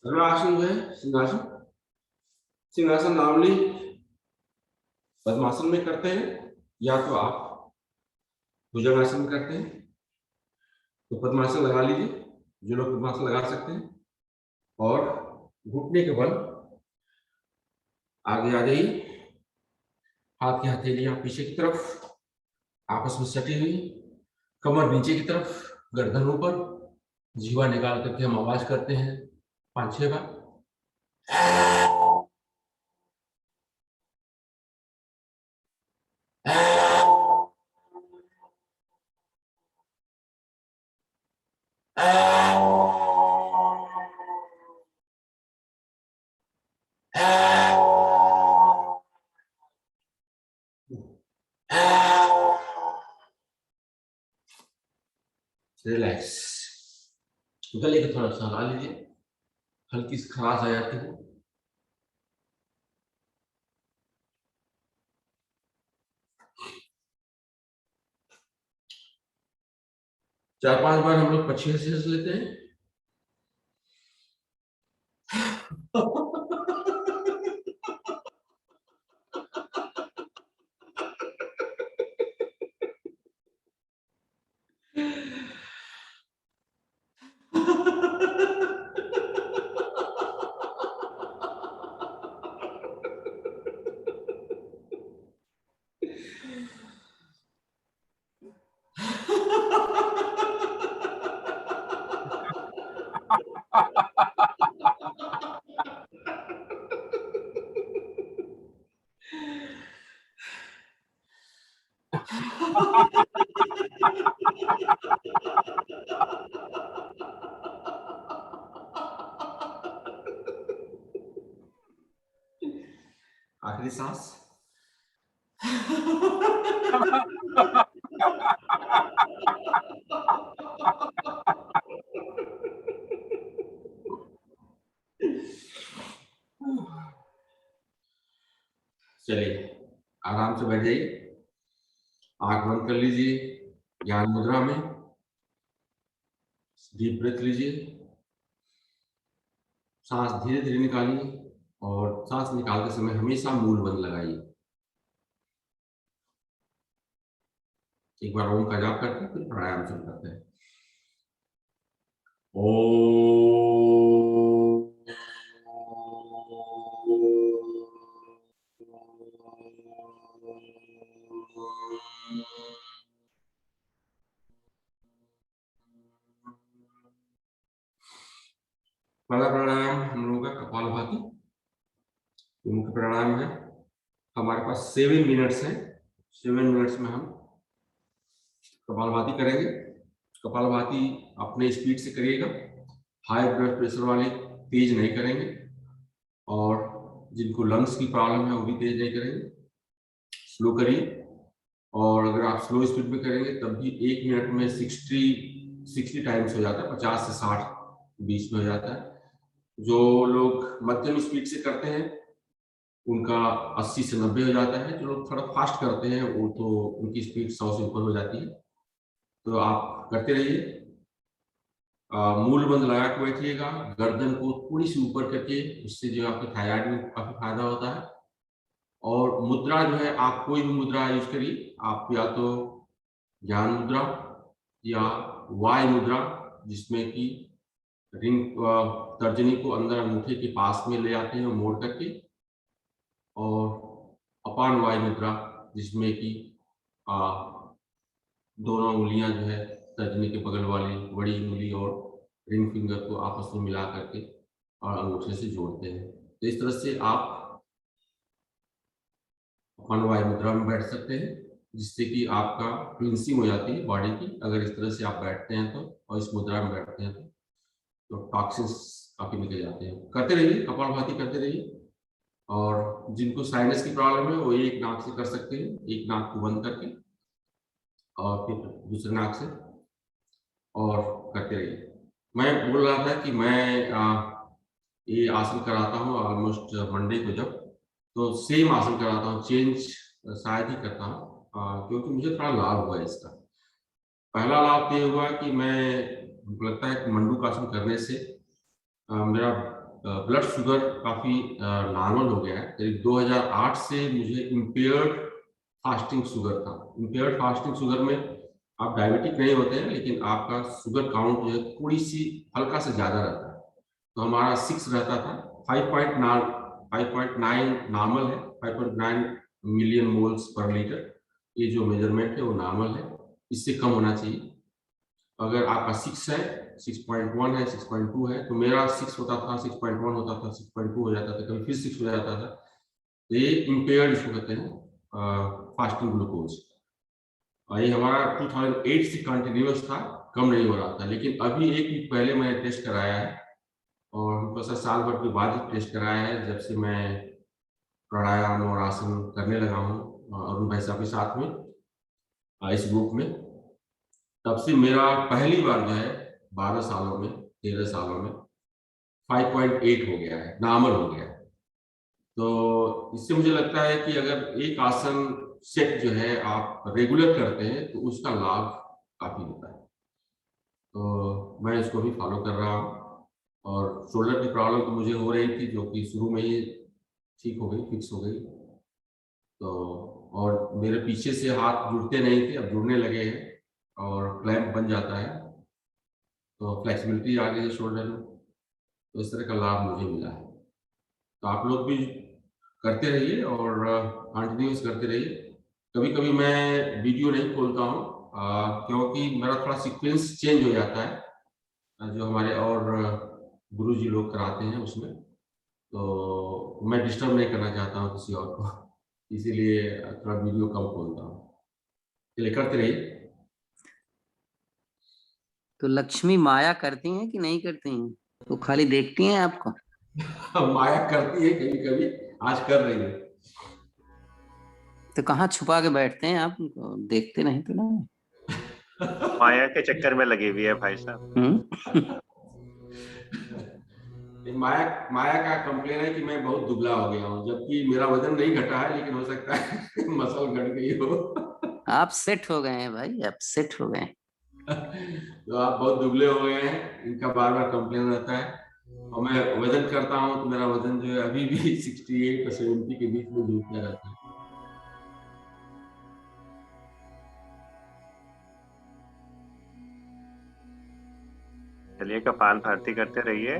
अगला आसन जो है सिंहासन। सिंहासन नॉर्मली पद्मासन में करते हैं या तो आप भुजंगासन में करते हैं, तो पद्मासन लगा लीजिए, जो लोग पद्मासन लगा सकते हैं, और घुटने के बल आगे आ जाइए, हाथ की हथेलियां पीछे की तरफ आपस में सटी हुई, कमर नीचे की तरफ, गर्दन ऊपर, जीवा निकाल करके हम आवाज करते हैं 5-6 बार। रिलैक्स, गले को थोड़ा सा हिला लीजिए, हल्की सी खराश आ जाती है। चार 5 बार हम लोग पक्षी सांस लेते हैं। आखिरी सांस। चलिए आराम से बैठ जाइए, आंख बंद कर लीजिए, ज्ञान मुद्रा में डीप ब्रेथ लीजिए, सांस धीरे धीरे निकालिए, और सांस निकालते समय हमेशा मूल बंद लगाइए। एक बार ओम का जाप करते हैं, फिर प्राणायाम शुरू करते हैं। पहला प्राणायाम हम लोगों का कपालभाति, मुख्य प्राणायाम है। हमारे पास 7 मिनट्स है, 7 मिनट्स में हम कपालभाति करेंगे। कपालभाति अपने स्पीड से करिएगा, हाई ब्लड प्रेशर वाले तेज नहीं करेंगे, और जिनको लंग्स की प्रॉब्लम है वो भी तेज नहीं करेंगे, स्लो करिए। और अगर आप स्लो स्पीड में करेंगे तब भी 1 मिनट में 60 टाइम्स हो जाता है, 50 से 60 बीच में हो जाता है। जो लोग मध्यम स्पीड से करते हैं उनका 80 से 90 हो जाता है। जो लोग थोड़ा फास्ट करते हैं वो तो उनकी स्पीड 100 से ऊपर हो जाती है। तो आप करते रहिए, मूल बंद लगा के बैठिएगा, गर्दन को थोड़ी सी ऊपर करके, इससे जो आपके थायराइड में काफी फायदा होता है। और मुद्रा जो है, आप कोई भी मुद्रा यूज करिए, आप या तो ज्ञान मुद्रा या वाय मुद्रा, जिसमें कि रिंग तर्जनी को अंदर अंगूठे के पास में ले आते हैं मोड़ करके, और अपान वाय मुद्रा जिसमें कि दोनों उंगलियां जो है तर्जनी के बगल वाली बड़ी उंगली और रिंग फिंगर को आपस में मिला करके और अंगूठे से जोड़ते हैं। तो इस तरह से आप अपान वाय मुद्रा में बैठ सकते हैं, जिससे कि आपका क्लींसिंग हो जाती है बॉडी की। अगर इस तरह से आप बैठते हैं तो, और इस मुद्रा में बैठते हैं तो टॉक्सिन्स काफी निकल जाते हैं। करते रहिए, कपालभाति करते रहिए। और जिनको साइनस की प्रॉब्लम है वो एक नाक से कर सकते हैं, एक नाक को बंद करके, और फिर दूसरे नाक से, और करते रहिए। मैं बोल रहा था कि मैं ये आसन कराता हूँ ऑलमोस्ट मंडे को, जब तो सेम आसन कराता हूँ, चेंज शायद ही करता हूँ, क्योंकि मुझे थोड़ा लाभ हुआ है इसका। पहला लाभ ये हुआ कि मैं, मुझे लगता है कि मंडूक आसन करने से मेरा ब्लड शुगर काफी नॉर्मल हो गया है। करीब 2008 से मुझे इम्पेयर्ड फास्टिंग शुगर था। इम्पेयर्ड फास्टिंग शुगर में आप डायबिटिक नहीं होते हैं, लेकिन आपका शुगर काउंट जो है थोड़ी सी हल्का से ज्यादा रहता है। तो हमारा 6 रहता था, 5.9 नॉर्मल है, 5.9 मिलियन मोल्स पर लीटर। ये जो मेजरमेंट है वो नॉर्मल है, इससे कम होना चाहिए। अगर आपका 6 है, 6.1 है, 6.2 है, तो मेरा 6 होता था, 6.1 होता था, 6.2 हो जाता था, कभी फिर 6 हो जाता था। ये इम्पेयर्ड इसको कहते हैं फास्टिंग ग्लूकोज। ये हमारा 2008 से कंटिन्यूअस था, कम नहीं हो रहा था। लेकिन अभी 1 वीक पहले मैंने टेस्ट कराया है, और थोड़ा सा साल भर के बाद ही टेस्ट कराया है, जब से मैं प्राणायाम और आसन करने लगा हूँ अरुण भाई साहब के साथ में इस ग्रुप में। तब से मेरा पहली बार जो है 12 सालों में, 13 सालों में 5.8 हो गया है, नॉर्मल हो गया है। तो इससे मुझे लगता है कि अगर एक आसन सेट जो है आप रेगुलर करते हैं तो उसका लाभ काफी होता है। तो मैं इसको भी फॉलो कर रहा हूँ। और शोल्डर की प्रॉब्लम तो मुझे हो रही थी, जो कि शुरू में ही ठीक हो गई, फिक्स हो गई। तो और मेरे पीछे से हाथ जुड़ते नहीं थे, अब जुड़ने लगे हैं और क्लैंप बन जाता है, तो फ्लेक्सिबिलिटी आ गई है शोल्डर में। तो इस तरह का लाभ मुझे मिला है। तो आप लोग भी करते रहिए और कंटिन्यूस करते रहिए। कभी कभी मैं वीडियो नहीं खोलता हूँ, क्योंकि मेरा थोड़ा सीक्वेंस चेंज हो जाता है, जो हमारे और गुरु जी लोग कराते हैं उसमें, तो मैं डिस्टर्ब नहीं करना चाहता हूँ किसी और को, इसीलिए थोड़ा वीडियो कम खोलता हूँ। चलिए करते रहिए। तो लक्ष्मी माया करती हैं कि नहीं करती हैं? तो खाली देखती हैं आपको? माया करती है कभी कभी, आज कर रही है। तो कहाँ छुपा के बैठते हैं आप? उनको देखते नहीं तो ना। माया के चक्कर में लगी हुई है भाई साहब। माया माया का कंप्लेन है कि मैं बहुत दुबला हो गया हूँ, जबकि मेरा वजन नहीं घटा है, लेकिन हो सकता है मसल घट गई हो। आप सेट हो गए हैं भाई, आप सेट हो गए हैं। तो आप बहुत दुबले हो गए हैं, इनका बार बार कंप्लेन रहता है। और मैं वजन करता हूँ तो मेरा वजन जो है अभी भी 68 और 70 के बीच में घूमता रहता है। चलिए, कपाल भारती करते रहिए।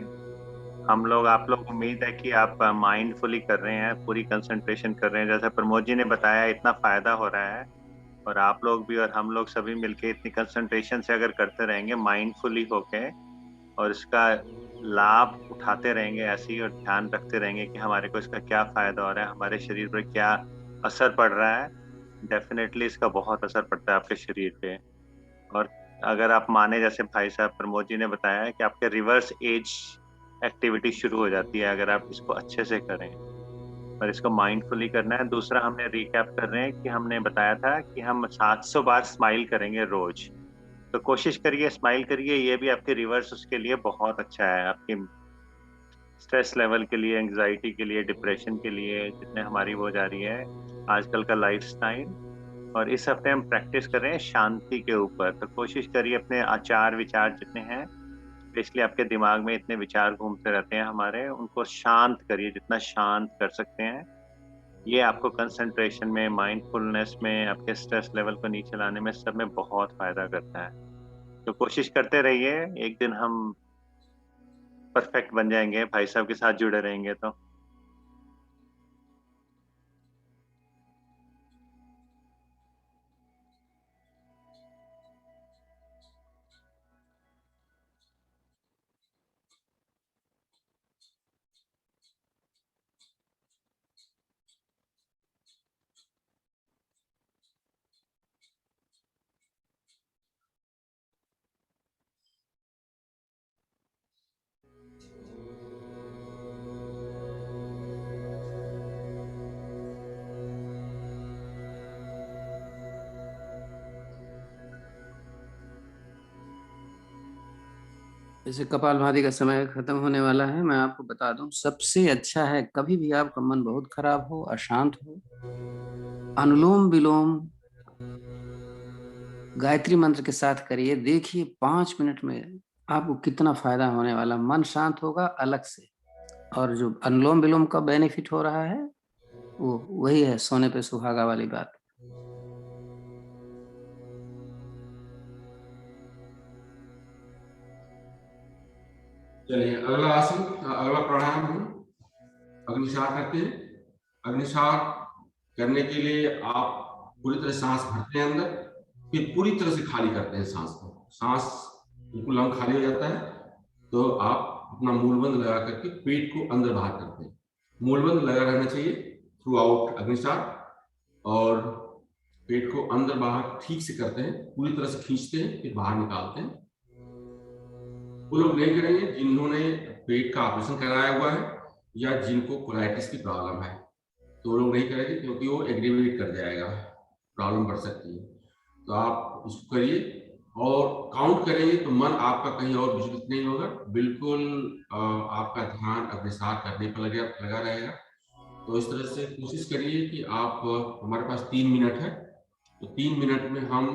हम लोग, आप लोग, उम्मीद है कि आप माइंडफुली कर रहे हैं, पूरी कंसंट्रेशन कर रहे हैं। जैसे प्रमोद जी ने बताया, इतना फायदा हो रहा है, और आप लोग भी और हम लोग सभी मिलके इतनी कंसंट्रेशन से अगर करते रहेंगे माइंडफुली होके, और इसका लाभ उठाते रहेंगे ऐसे ही, और ध्यान रखते रहेंगे कि हमारे को इसका क्या फायदा हो रहा है, हमारे शरीर पर क्या असर पड़ रहा है, डेफिनेटली इसका बहुत असर पड़ता है आपके शरीर पे। और अगर आप माने, जैसे भाई साहब प्रमोद जी ने बताया है, कि आपके रिवर्स एज एक्टिविटी शुरू हो जाती है अगर आप इसको अच्छे से करें, और इसको माइंडफुली करना है। दूसरा, हमने रिकैप कर रहे हैं कि हमने बताया था कि हम 700 बार स्माइल करेंगे रोज। तो कोशिश करिए, स्माइल करिए, ये भी आपके रिवर्स उसके लिए बहुत अच्छा है, आपकी स्ट्रेस लेवल के लिए, एंग्जाइटी के लिए, डिप्रेशन के लिए, जितने हमारी वो जा रही है आजकल का लाइफस्टाइल। और इस हफ्ते हम प्रैक्टिस कर रहे हैं शांति के ऊपर। तो कोशिश करिए अपने आचार विचार जितने हैं, स्पेशली आपके दिमाग में इतने विचार घूमते रहते हैं हमारे, उनको शांत करिए, जितना शांत कर सकते हैं। ये आपको कंसंट्रेशन में, माइंडफुलनेस में, आपके स्ट्रेस लेवल को नीचे लाने में, सब में बहुत फायदा करता है। तो कोशिश करते रहिए, एक दिन हम परफेक्ट बन जाएंगे भाई साहब के साथ जुड़े रहेंगे तो। जैसे कपालभाति का समय खत्म होने वाला है, मैं आपको बता दूं, सबसे अच्छा है, कभी भी आपका मन बहुत खराब हो, अशांत हो, अनुलोम विलोम गायत्री मंत्र के साथ करिए। देखिए 5 मिनट में आपको कितना फायदा होने वाला, मन शांत होगा अलग से। और जो अनुलोम विलोम का बेनिफिट हो रहा है वो वही है, सोने पे सुहागा वाली बात। चलिए अगला आसन, अगला प्राणायाम हम अग्निसार करते हैं। अग्निसार करने के लिए आप पूरी तरह सांस भरते हैं अंदर, फिर पूरी तरह से खाली करते हैं सांस को। सांस बिल्कुल लंग खाली हो जाता है तो आप अपना मूलबंध लगा करके पेट को अंदर बाहर करते हैं। मूलबंध लगा रहना चाहिए थ्रू आउट अग्निसार, और पेट को अंदर बाहर ठीक से करते हैं, पूरी तरह से खींचते हैं फिर बाहर निकालते हैं। वो लोग नहीं करेंगे जिन्होंने पेट का ऑपरेशन कराया हुआ है या जिनको कोलाइटिस की प्रॉब्लम है, तो वो लोग नहीं करेंगे क्योंकि वो एग्रीवेट कर जाएगा, प्रॉब्लम बढ़ सकती है। तो आप इसको करिए और काउंट करेंगे तो मन आपका कहीं और विचलित नहीं होगा, बिल्कुल आपका ध्यान अग्निसार करने पर लगा रहेगा। तो इस तरह से कोशिश करिए कि आप, हमारे पास 3 मिनट है, तो 3 मिनट में हम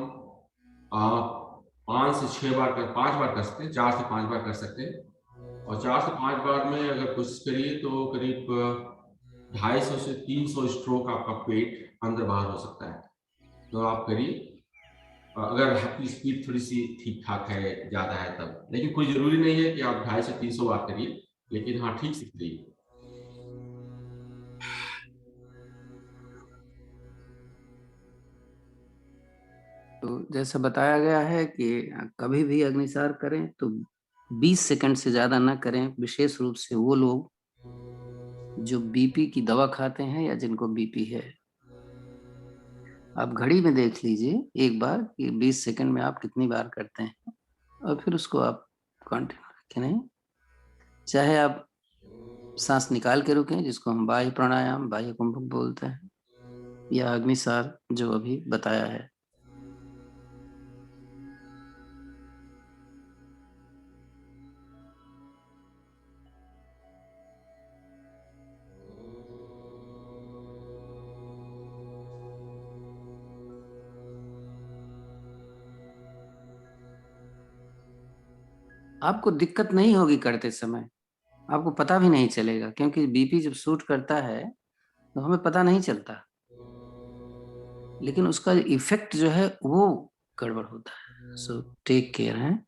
5 से 6 बार 5 बार कर सकते हैं, 4 से 5 बार कर सकते हैं। और 4 से 5 बार में अगर कोशिश करिए तो करीब 250 से 300 स्ट्रोक आपका पेट अंदर बाहर हो सकता है। तो आप करिए, अगर आपकी स्पीड थोड़ी सी ठीक ठाक है, ज्यादा है तब, लेकिन कोई जरूरी नहीं है कि आप 250 से 300 बार करिए, लेकिन हाँ ठीक से करिए। तो जैसा बताया गया है कि कभी भी अग्निसार करें तो 20 सेकंड से ज्यादा ना करें, विशेष रूप से वो लोग जो बीपी की दवा खाते हैं या जिनको बीपी है। आप घड़ी में देख लीजिए एक बार कि 20 सेकंड में आप कितनी बार करते हैं, और फिर उसको आप कंटिन्यू रखें। नहीं, चाहे आप सांस निकाल के रुकें, जिसको हम बाह्य प्राणायाम, बाह्य कुंभक बोलते हैं, या अग्निसार जो अभी बताया है। आपको दिक्कत नहीं होगी करते समय, आपको पता भी नहीं चलेगा, क्योंकि बीपी जब शूट करता है तो हमें पता नहीं चलता, लेकिन उसका इफेक्ट जो है वो गड़बड़ होता है। सो टेक केयर है।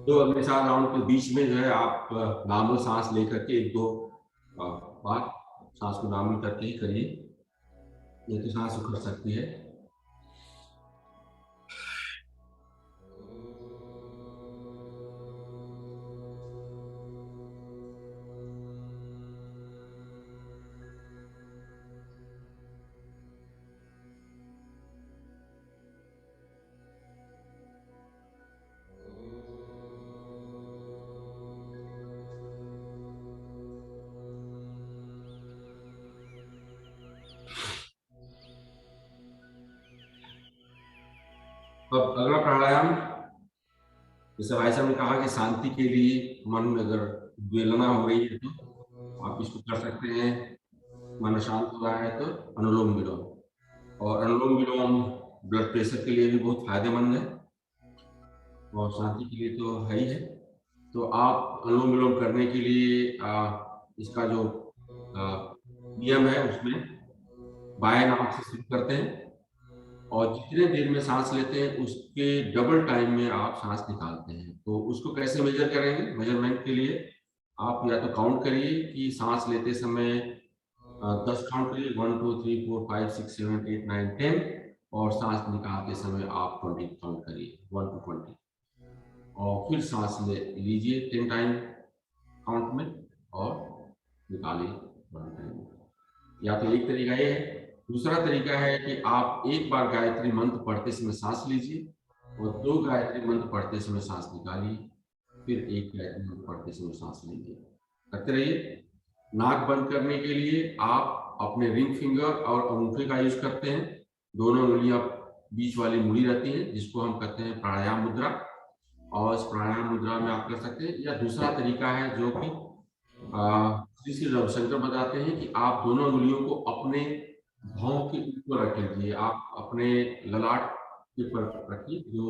तो अग्निसार राउंड के बीच में जो है आप नॉर्मल सांस लेकर के 1-2 बार सांस को नॉर्मल करके ही करिए, नहीं तो सांस उखड़ सकती है। अब अगला प्राणायाम, जैसे भाई साहब ने कहा कि शांति के लिए मन में अगर वेदना हो रही है तो आप इसको कर सकते हैं। मन शांत हो रहा है तो अनुलोम विलोम, और अनुलोम विलोम ब्लड प्रेशर के लिए भी बहुत फायदेमंद है और शांति के लिए तो है ही है। तो आप अनुलोम विलोम करने के लिए इसका जो नियम है उसमें बाएं नाक से शुरू करते हैं और जितने देर में सांस लेते हैं उसके डबल टाइम में आप सांस निकालते हैं। तो उसको कैसे मेजर करेंगे? मेजरमेंट के लिए आप या तो काउंट करिए कि सांस लेते समय 10 काउंट करिए, 1 2 3 4 5 6 7 8 9 10, और सांस निकालते समय आप 20 काउंट करिए, 1 to 20, और फिर सांस लीजिए 10 टाइम काउंट में और निकालिए 1 टाइम। या तो एक तरीका ये है। दूसरा तरीका है कि आप एक बार गायत्री मंत्र पढ़ते समय सांस लीजिए और 2 गायत्री मंत्र पढ़ते समय सांस निकालिए, फिर 1 गायत्री मंत्र पढ़ते समय सांस लीजिए। करते रहिए नाक बंद करने के लिए आप अपने रिंग फिंगर और अंगूठे का यूज करते हैं। दोनों उंगलियां बीच वाली मुड़ी रहती हैं, जिसको हम कहते हैं प्राणायाम मुद्रा। और इस प्राणायाम मुद्रा में आप कर सकते हैं, या दूसरा तरीका है जो कि श्री श्री रविशंकर बताते हैं कि आप दोनों उंगलियों को अपने भौं के ऊपर रख लीजिए। आप अपने ललाट के ऊपर रखिए, जो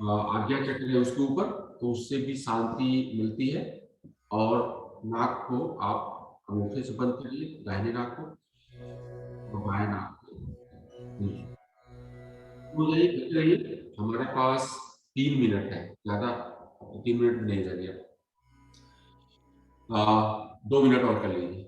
आज्ञा चक्र है उसके ऊपर, तो उससे भी शांति मिलती है। और नाक को आप अंगूठे से बंद करिए, दाहिने नाक को और बाएं नाक को। तो ये करते रहिए। हमारे पास 3 मिनट है, ज्यादा 3 मिनट नहीं लगेगा। 2 मिनट और कर लीजिए।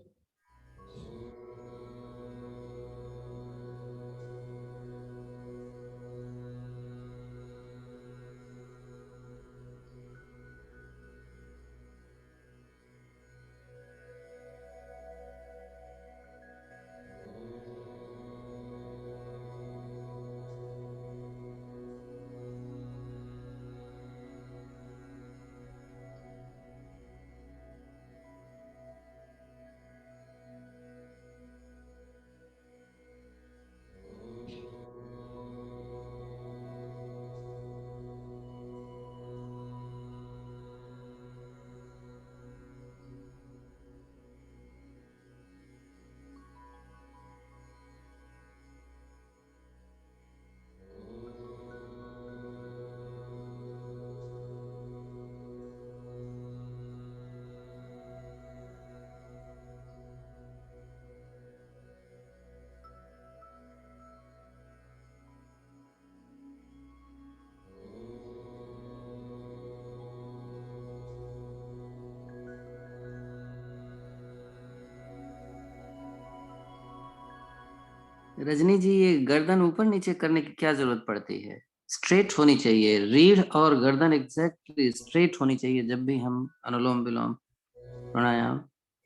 रजनी जी, ये गर्दन ऊपर नीचे करने की क्या जरूरत पड़ती है? स्ट्रेट होनी चाहिए रीढ़ और गर्दन, एग्जैक्टली स्ट्रेट होनी चाहिए जब भी हम अनुलोम विलोम, प्राणायाम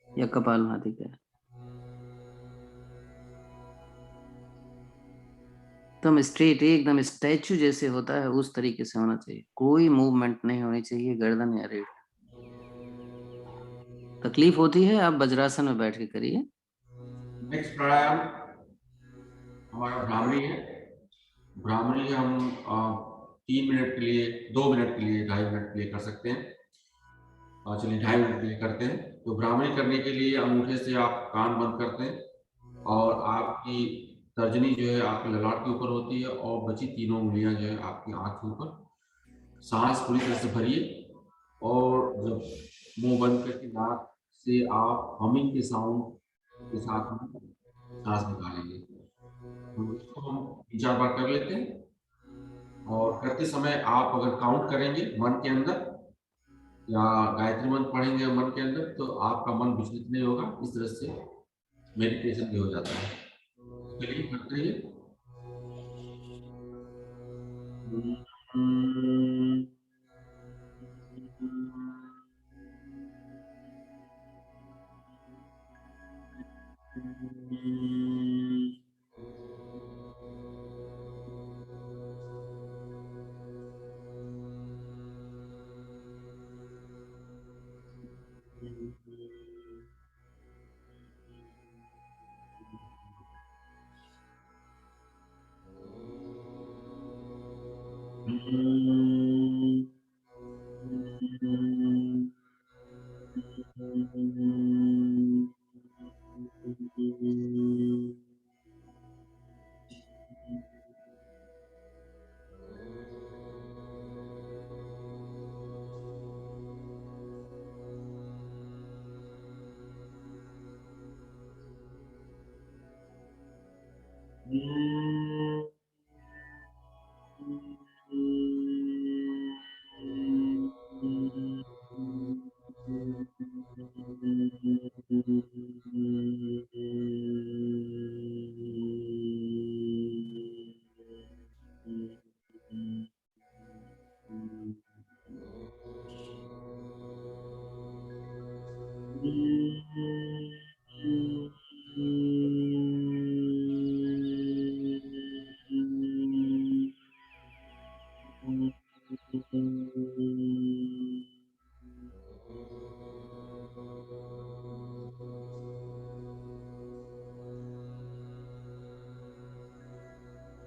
या कपालभाति करें। एकदम स्ट्रेट, एकदम स्टैचू जैसे होता है उस तरीके से होना चाहिए। कोई मूवमेंट नहीं होनी चाहिए गर्दन या रीढ़। तकलीफ होती है आप वज्रासन में बैठ के करिए। नेक्स्ट प्राणायाम हमारा भ्रामरी है। भ्रामरी हम 3 मिनट के लिए, 2 मिनट के लिए, 2.5 मिनट के लिए कर सकते हैं। चलिए 2.5 मिनट के लिए करते हैं। तो भ्रामरी करने के लिए अंगूठे से आप कान बंद करते हैं और आपकी तर्जनी जो है आपके ललाट के ऊपर होती है और बची तीनों उंगलियां जो है आपकी आंख के ऊपर। सांस पूरी तरह से भरिए और जब मुंह बंद करके नाक से आप हमिंग के साउंड के साथ में सांस निकालेंगे। तो इसको हम 3-4 बार कर लेते हैं। और करते समय आप अगर काउंट करेंगे मन के अंदर या गायत्री मंत्र पढ़ेंगे मन के अंदर, तो आपका मन विचलित नहीं होगा। इस तरह से मेडिटेशन भी हो जाता है। चलिए करते हैं।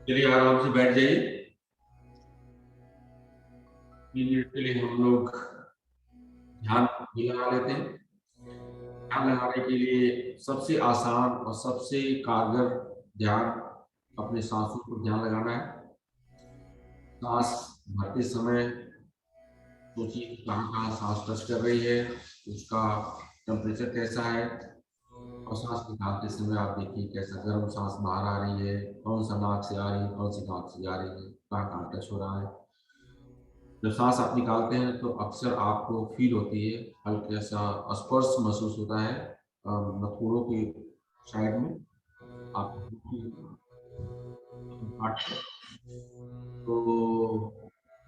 चलिए आराम से बैठ जाइए। मिनट के लिए हम लोग ध्यान भी लगा लेते हैं। ध्यान लगाने के लिए सबसे आसान और सबसे कारगर ध्यान अपने सांसों पर ध्यान लगाना है। सांस भरते समय सोचिए कि कहाँ कहाँ सांस टच कर रही है, उसका टेम्परेचर कैसा है, और सांस निकालते समय आप देखिए कैसा गर्म सांस बाहर आ रही है, कौन सा नाक से आ रही है, कौन सी नाक से जा रही है, कहाँ कहाँ टच हो रहा है। जब सांस आप निकालते हैं तो अक्सर आपको फील होती है, हल्का सा स्पर्श महसूस होता है नथुनों की साइड में आप, तो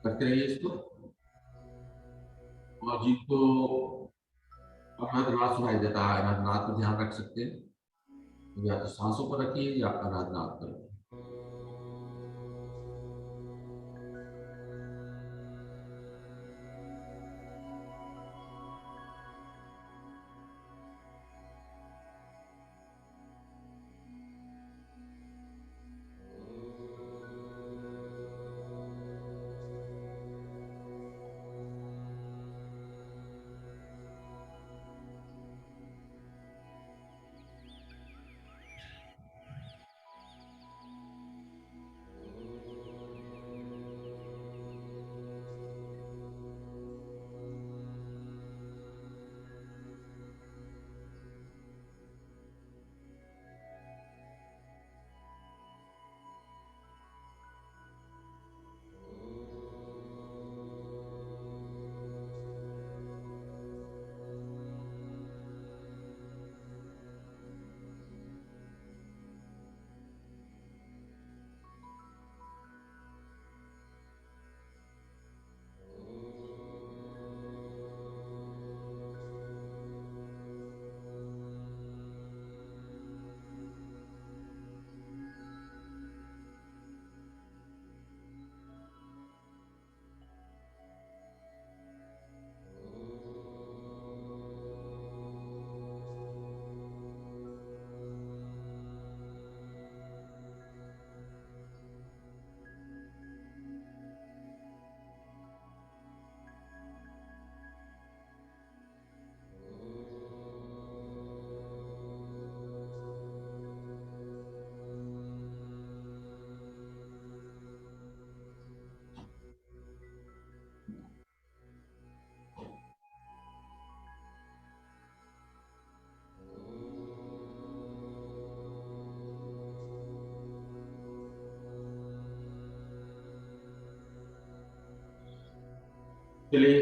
करते रहिए इसको। और जिनको अनाहत सुनाई देता है, अनाहत को ध्यान रख सकते हैं, या तो सांसों पर रखिए या अनाहत पर रखिए। चलिए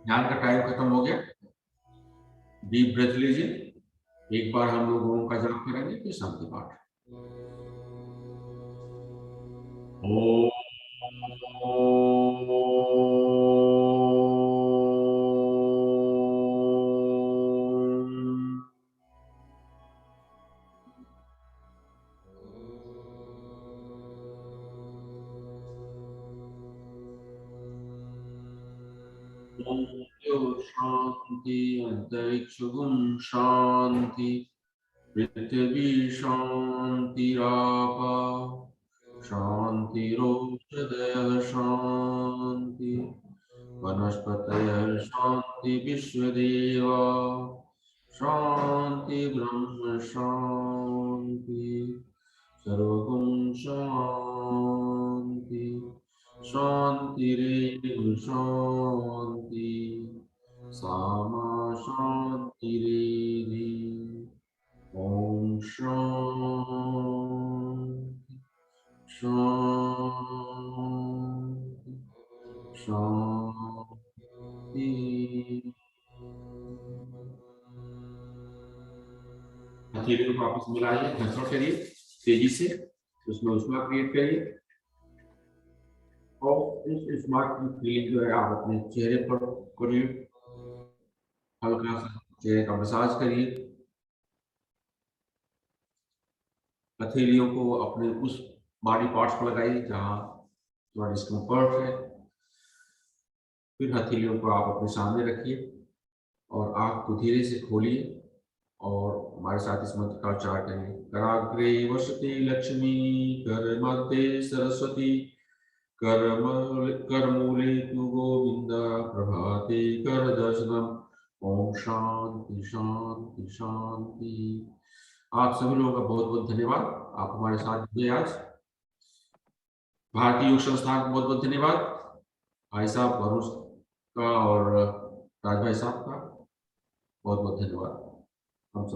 ध्यान का टाइम खत्म हो गया। डीप ब्रेथ लीजिए। एक बार हम लोग ओम का जाप करेंगे, फिर शांति पाठ। ओम शांति, अंतरिक्ष शांति, पृथ्वी शांतिरापा शांतिरोषधयः शांति, वनस्पतयः शांति, विश्वदेवा शांति, ब्रह्म शांति, सर्वगुण शांति, शांतिरेव शांति, सामा शांतिरेधि। ओम शांति शांति शांति। हथेलियों को आपस में मिलाइए, घर्षण करिए तेजी से, उसमें उष्मा क्रिएट करिए, और इस उष्मा की फीलिंग जो है आप अपने चेहरे पर करिए। हल्का सा चेहरे का मसाज करिए। हथेलियों को अपने उस बॉडी पार्ट्स पर लगाइए जहां थोड़ा डिस्कम्फर्ट है। फिर हथेलियों को आप अपने सामने रखिए और आंख को धीरे से खोलिए और हमारे साथ इस मंत्र का उच्चारण करेंगे। कराग्रे वसति लक्ष्मी, कर मध्य सरस्वती, करमूले तु गोविंद, प्रभाते कर दर्शनम। ओम शांति शांति शांति। आप सभी लोगों का बहुत बहुत धन्यवाद, आप हमारे साथ जुड़े आज। भारतीय योग संस्थान को बहुत बहुत धन्यवाद, भाई साहब वरुण का और राज भाई साहब का बहुत बहुत धन्यवाद। हम सब